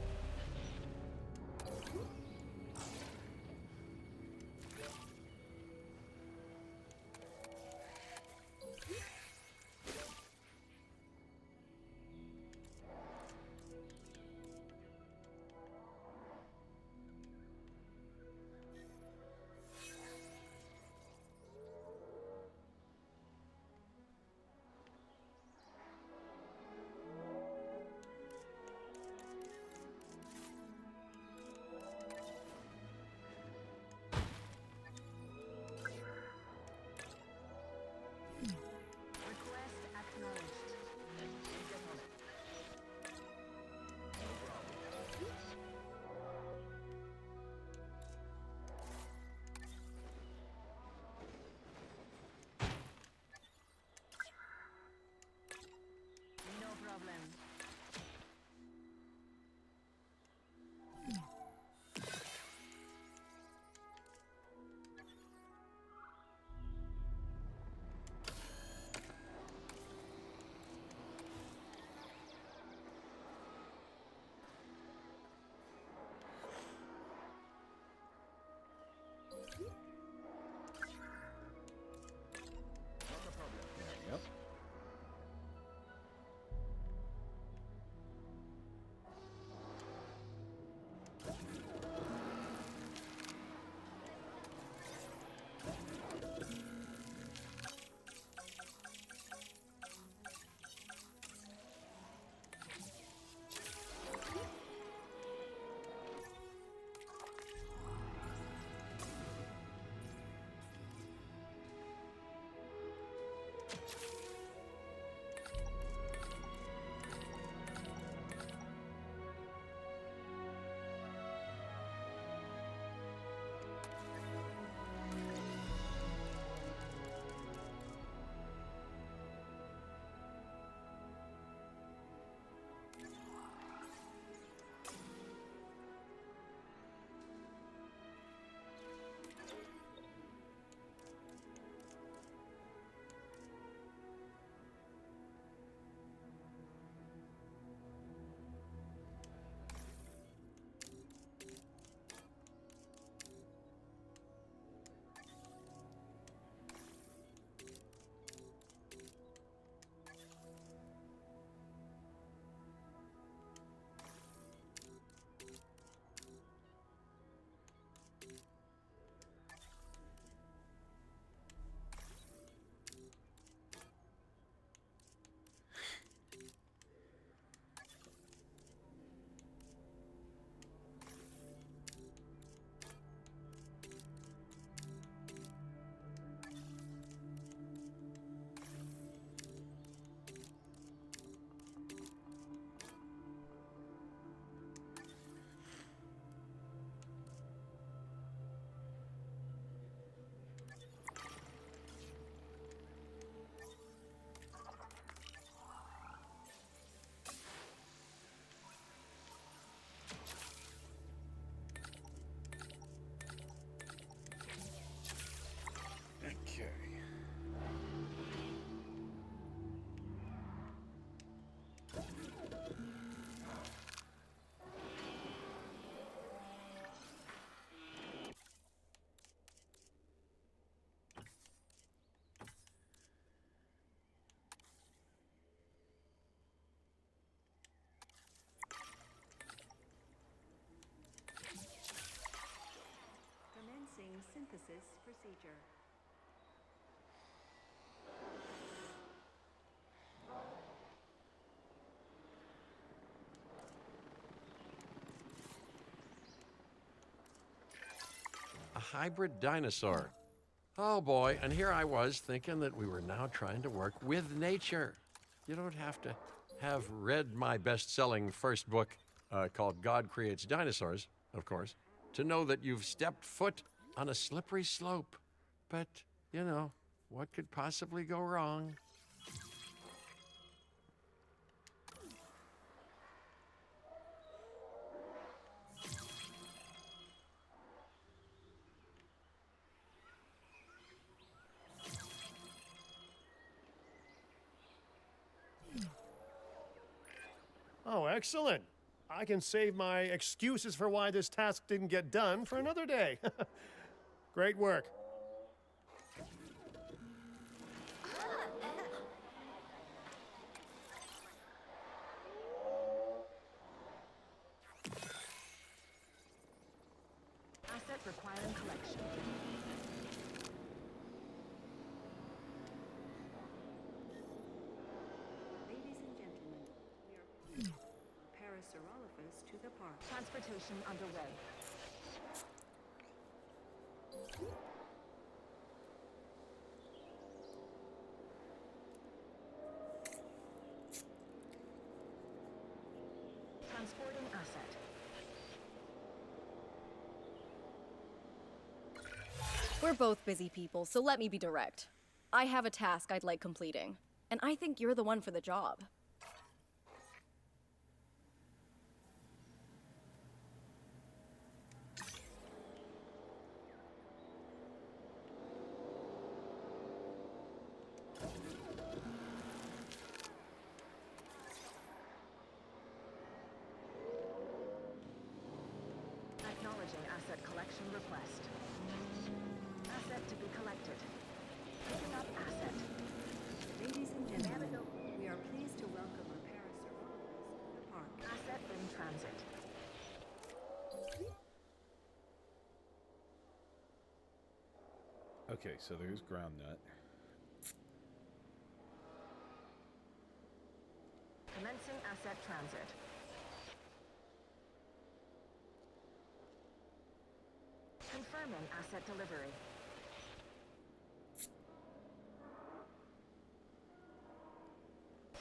Speaker 2: magnificence procedure.
Speaker 10: A hybrid dinosaur. Oh boy, and here I was thinking that we were now trying to work with nature. You don't have to have read my best selling first book called God Creates Dinosaurs, of course, to know that you've stepped foot on a slippery slope. But, you know, what could possibly go wrong?
Speaker 5: Oh, excellent. I can save my excuses for why this task didn't get done for another day. Great work.
Speaker 7: Asset requiring collection.
Speaker 2: Ladies and gentlemen, we are Parasaurolophus to the park.
Speaker 7: Transportation underway. Transporting asset.
Speaker 3: We're both busy people, so let me be direct. I have a task I'd like completing, and I think you're the one for the job.
Speaker 7: Acknowledging asset collection request. Asset to be collected. Picking up asset.
Speaker 2: Ladies and gentlemen, we are pleased to welcome a Parasaurolophus to the park.
Speaker 7: Asset in transit.
Speaker 11: Okay, so there's ground nut.
Speaker 7: Commencing asset transit. Confirming asset delivery.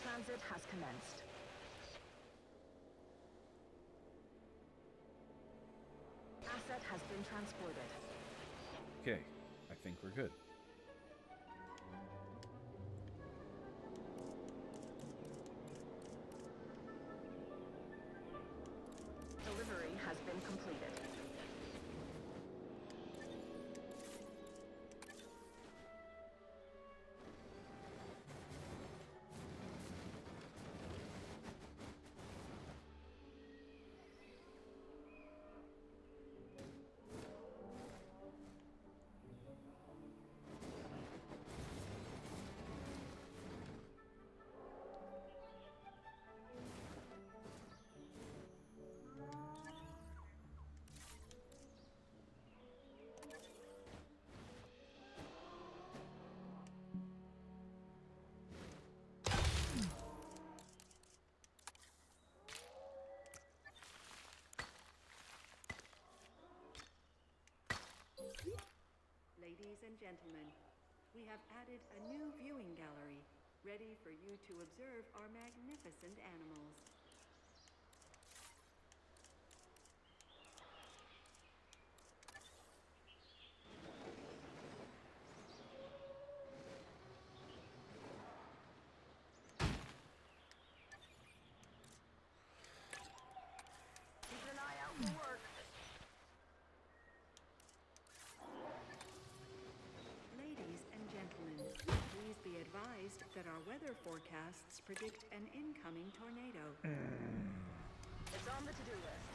Speaker 7: Transit has commenced. Asset has been transported.
Speaker 11: Okay, I think we're good.
Speaker 7: Delivery has been completed.
Speaker 2: Ladies and gentlemen, we have added a new viewing gallery, ready for you to observe our magnificent animals.
Speaker 7: Keep an eye out for work.
Speaker 2: Ladies and gentlemen, please be advised that our weather forecasts predict an incoming tornado.
Speaker 7: It's on the to-do list.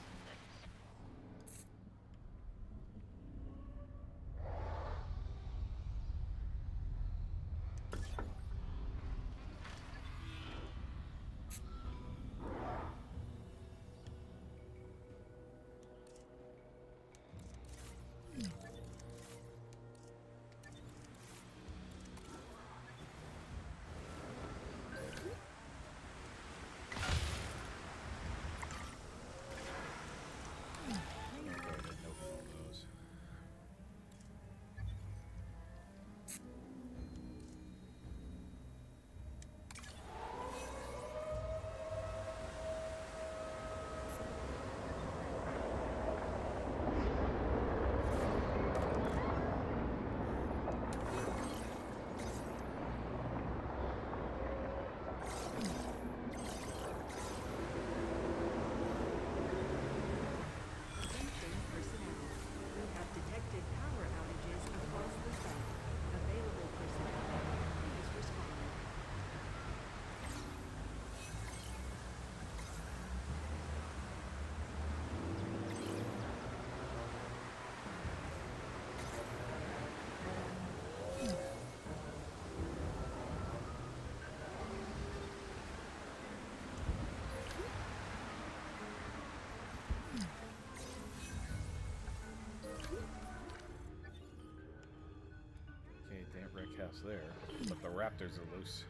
Speaker 11: past there, but the raptors are loose.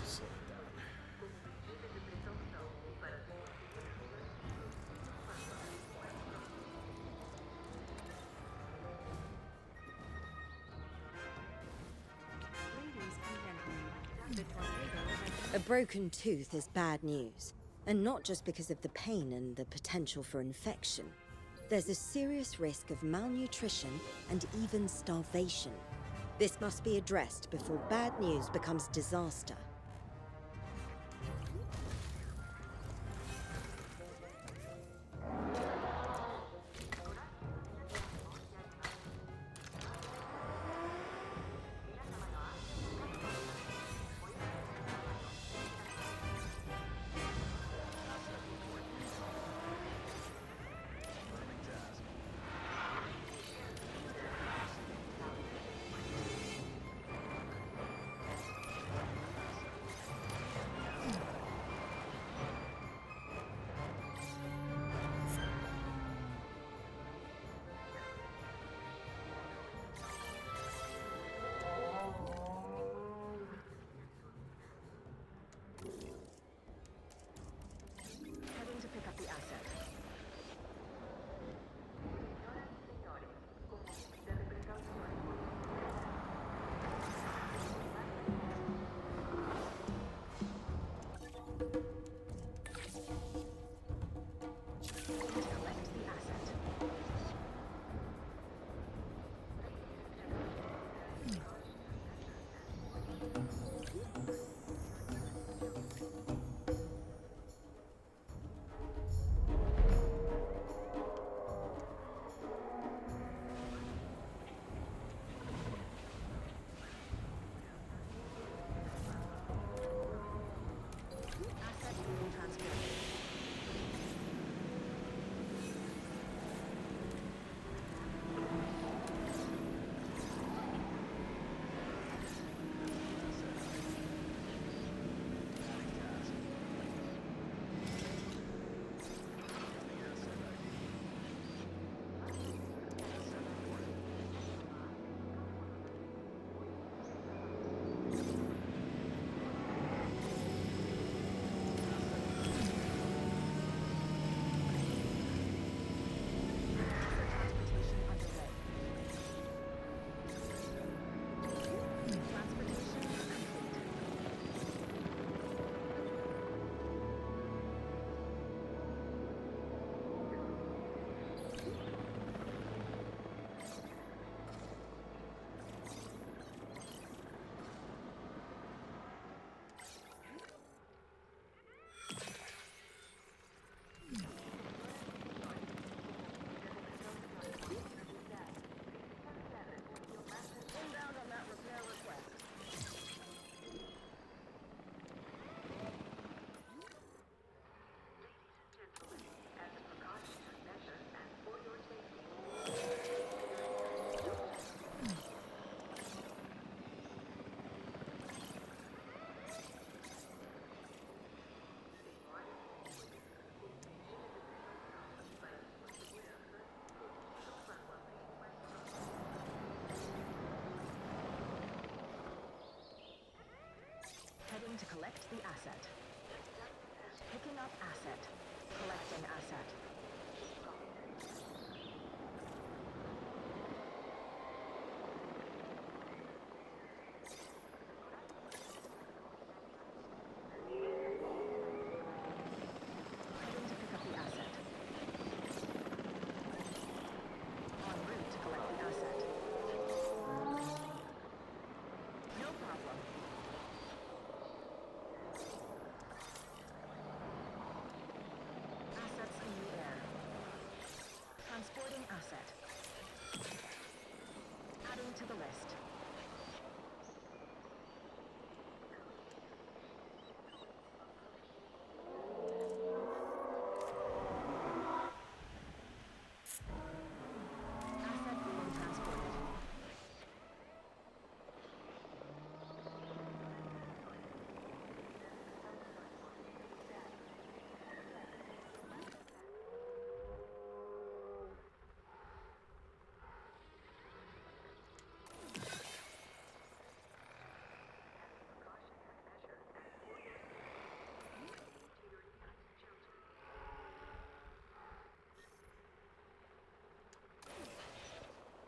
Speaker 11: Slow it down.
Speaker 2: Ladies and gentlemen, the tornado has
Speaker 6: A broken tooth is bad news. And not just because of the pain and the potential for infection. There's a serious risk of malnutrition and even starvation. This must be addressed before bad news becomes disaster.
Speaker 7: Heading to pick up the asset. Heading to collect the asset. Asset being transported. Transportation underway. Transportation complete. Inbound on that repair request. Heading to collect the asset. Picking up asset. Collecting asset. Heading to pick up the asset. En route to collect the asset. No problem. Assets in the air. Transporting asset. Adding to the list. Asset being transported.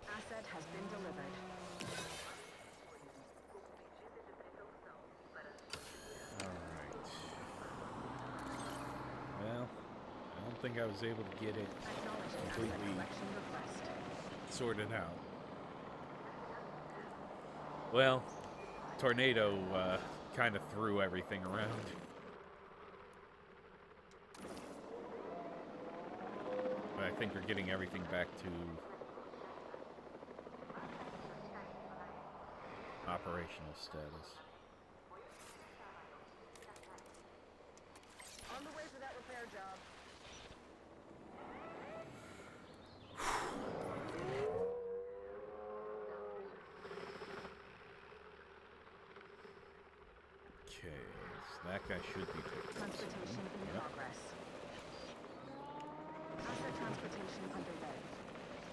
Speaker 7: Asset has been delivered.
Speaker 11: Alright. Well, I don't think I was able to get it
Speaker 7: Acknowledging asset
Speaker 11: completely
Speaker 7: collection request.
Speaker 11: sorted out. Well, tornado kind of threw everything around. But I think we're getting everything back to operational status.
Speaker 7: On the way for that repair job.
Speaker 11: Okay, so that guy should be taken.
Speaker 7: Transportation in
Speaker 11: Yep.
Speaker 7: progress. Asset transportation underway.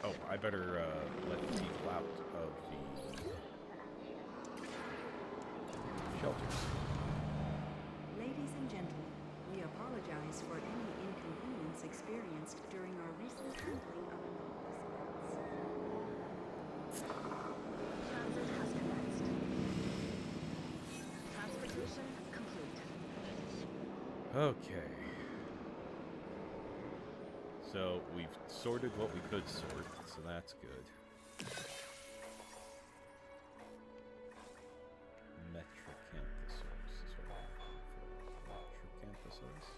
Speaker 11: Oh, I better let people out of the shelters.
Speaker 2: Ladies and gentlemen, we apologize for any inconvenience experienced during our recent handling of anomalous events.
Speaker 7: Transit has commenced. Transportation complete.
Speaker 11: Okay. So we've sorted what we could sort, so that's good. Metrocanthosaurus is what I'm looking for. Metrocanthosaurus.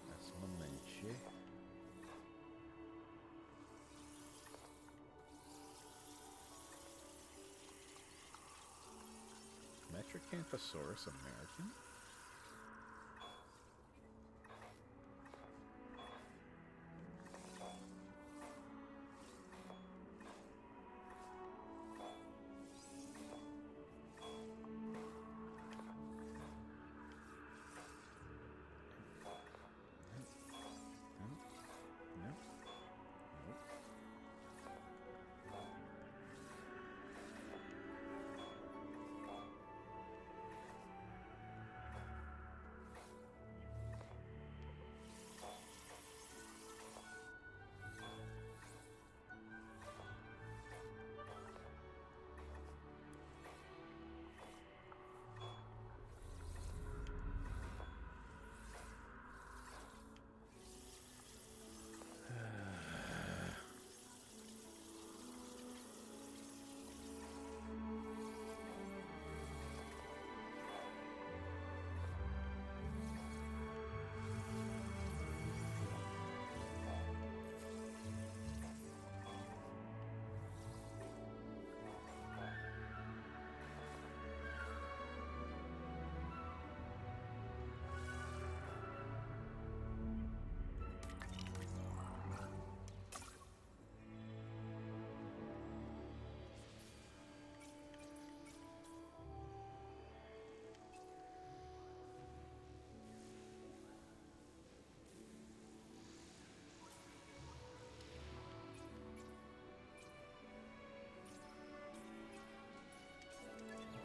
Speaker 11: That's Momenchi. Metrocanthosaurus American. No. Nope.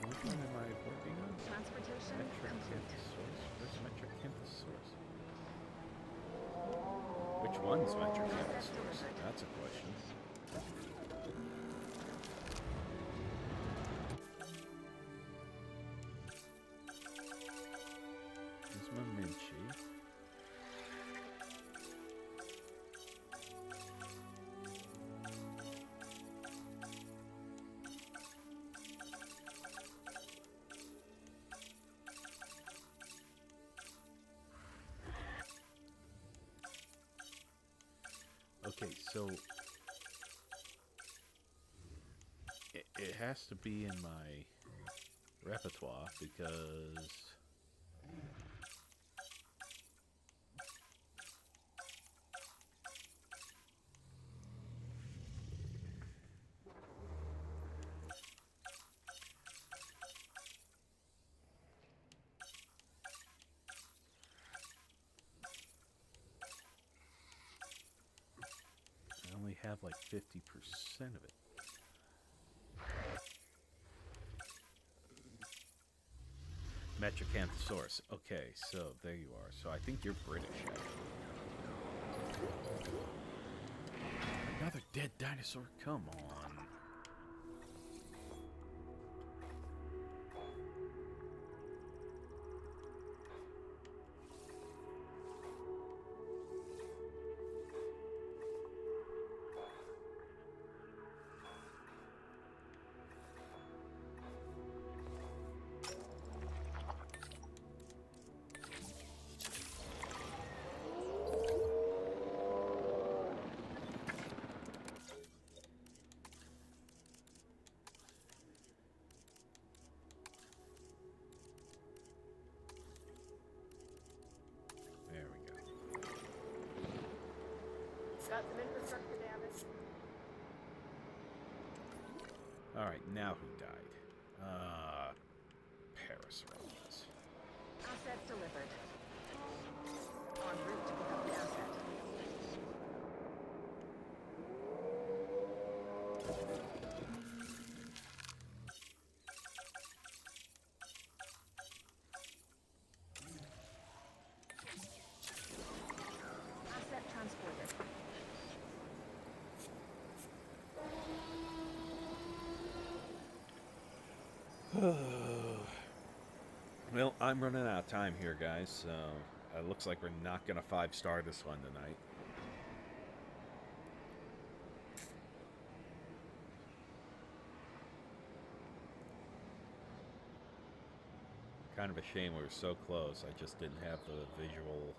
Speaker 11: Which one am I working on?
Speaker 7: Transportation complete.
Speaker 11: Metrocanthosaurus? Where's Metrocanthosaurus? Which one's Metrocanthosaurus? That's a question. There's Momenchi. Okay, so it has to be in my repertoire because I only have like 50% of it. Metrocanthosaurus. Okay, so there you are. So I think you're British. Another dead dinosaur? Come on. There we go.
Speaker 3: Got some infrastructure damage.
Speaker 11: Alright, now who died? Parasaurolophus.
Speaker 7: Asset delivered. En route to pick up the asset. Asset transported.
Speaker 11: Well, I'm running out of time here, guys, so it looks like we're not going to 5-star this one tonight. Kind of a shame we were so close. I just didn't have the visual.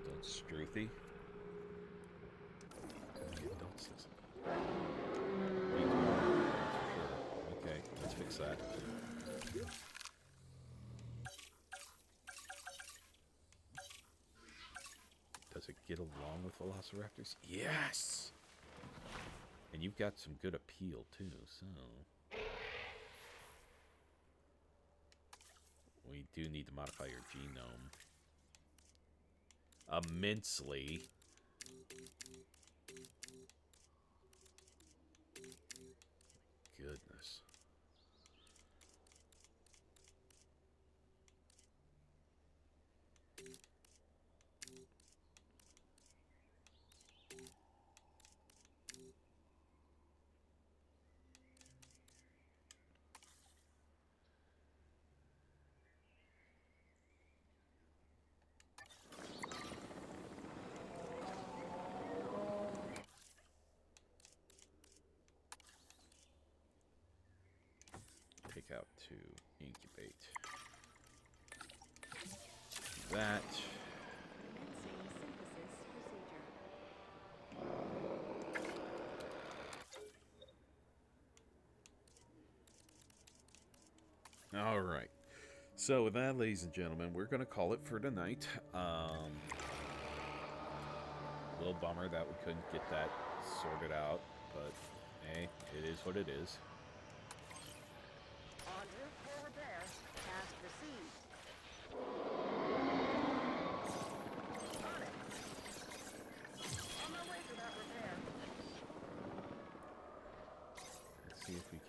Speaker 11: Don't struthy. Don't listen. Okay, let's fix that. Does it get along with velociraptors? Yes! And you've got some good appeal, too, so... We do need to modify your genome. Immensely. Goodness. Take out to incubate. That.
Speaker 2: Commencing synthesis procedure.
Speaker 11: All right. So with that, ladies and gentlemen, we're going to call it for tonight. A little bummer that we couldn't get that sorted out, but hey, it is what it is.
Speaker 7: En route for repair. Task received. On it. On my way for that repair.
Speaker 11: Let's see if we can.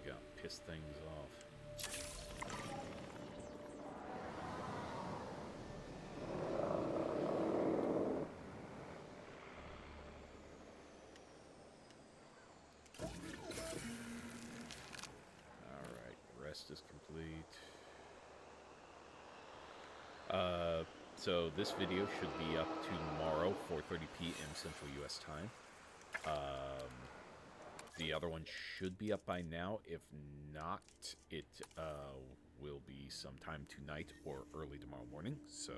Speaker 11: Got piss things off. All right, rest is complete. complete. So this video should be up tomorrow, 4:30 p.m. Central U.S. time. The other one should be up by now. If not, it will be sometime tonight or early tomorrow morning. So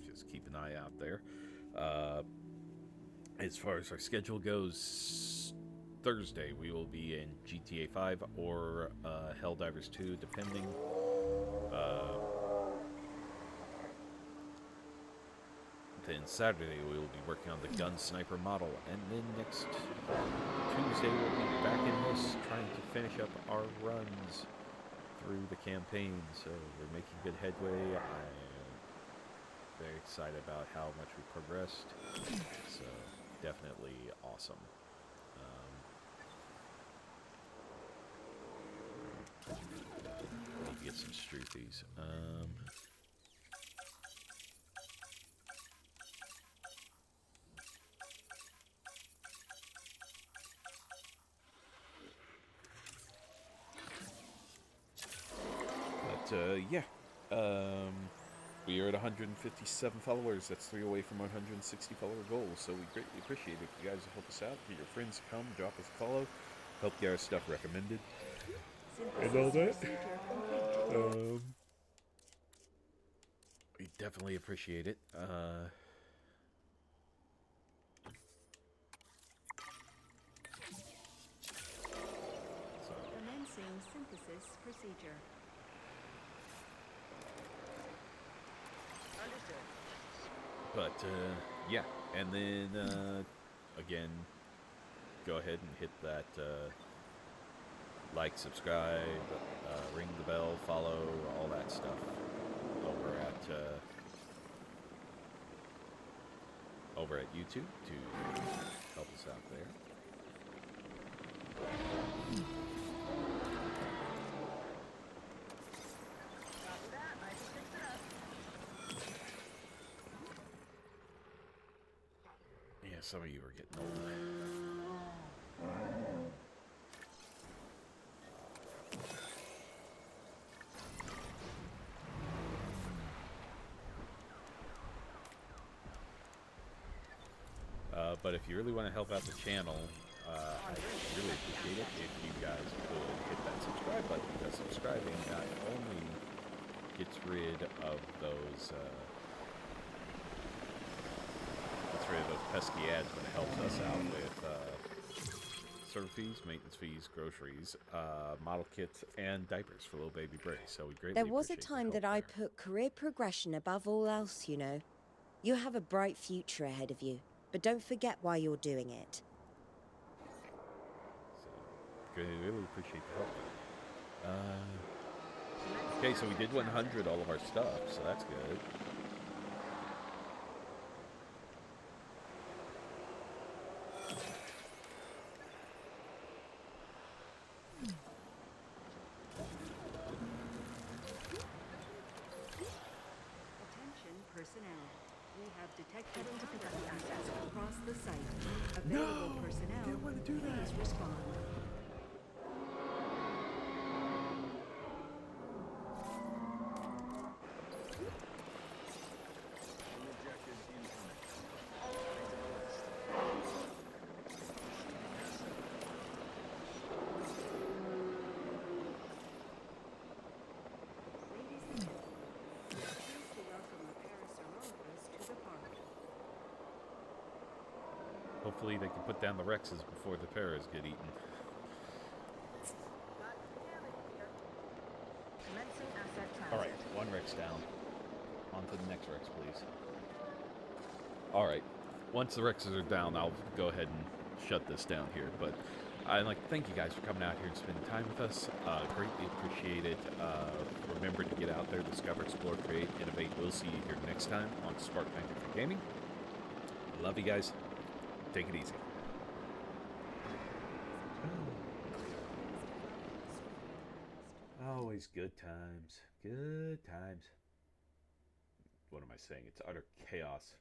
Speaker 11: just keep an eye out there. As far as our schedule goes, Thursday we will be in GTA 5 or Helldivers 2, depending. Then Saturday we will be working on the gun sniper model, and then next Tuesday we'll be back in this, trying to finish up our runs through the campaign. So we're making good headway. I am very excited about how much we progressed. So definitely awesome. Need to get some struthies. Yeah. We are at 157 followers. That's 3 away from 160 follower goal. So we greatly appreciate it if you guys help us out. Get your friends come, drop us a follow, help get our stuff recommended, and all that. We definitely appreciate it.
Speaker 2: Commencing synthesis procedure.
Speaker 11: But yeah, and then again, go ahead and hit that like, subscribe, ring the bell, follow, all that stuff over at YouTube to help us out there. Yeah, some of you are getting old. But if you really want to help out the channel, I'd really appreciate it if you guys could hit that subscribe button, because subscribing not only gets rid of those pesky ads, but it helps us out with server fees, maintenance fees, groceries, model kits, and diapers for little baby Bray. So we greatly
Speaker 6: There was a
Speaker 11: appreciate the
Speaker 6: time
Speaker 11: help
Speaker 6: that I
Speaker 11: there.
Speaker 6: put career progression above all else, you know. You have a bright future ahead of you, but don't forget why you're doing it.
Speaker 11: So, really appreciate the help. Okay, so we did 100 all of our stuff, so that's good.
Speaker 2: Attention personnel. We have detected assets across the site. Available personnel, please respond. Ladies and gentlemen, pleased to welcome the Parasaurolophus to the park.
Speaker 11: Hopefully they can put down the Rexes before the Paras get eaten. Alright, one Rex down. On to the next Rex, please. Alright, once the Rexes are down, I'll go ahead and shut this down here. But I'd like to thank you guys for coming out here and spending time with us. Greatly appreciate it. Remember to get out there, discover, explore, create, innovate. We'll see you here next time on Spark 93 Gaming. Love you guys. Take it easy. Always good times. Good times. What am I saying? It's utter chaos.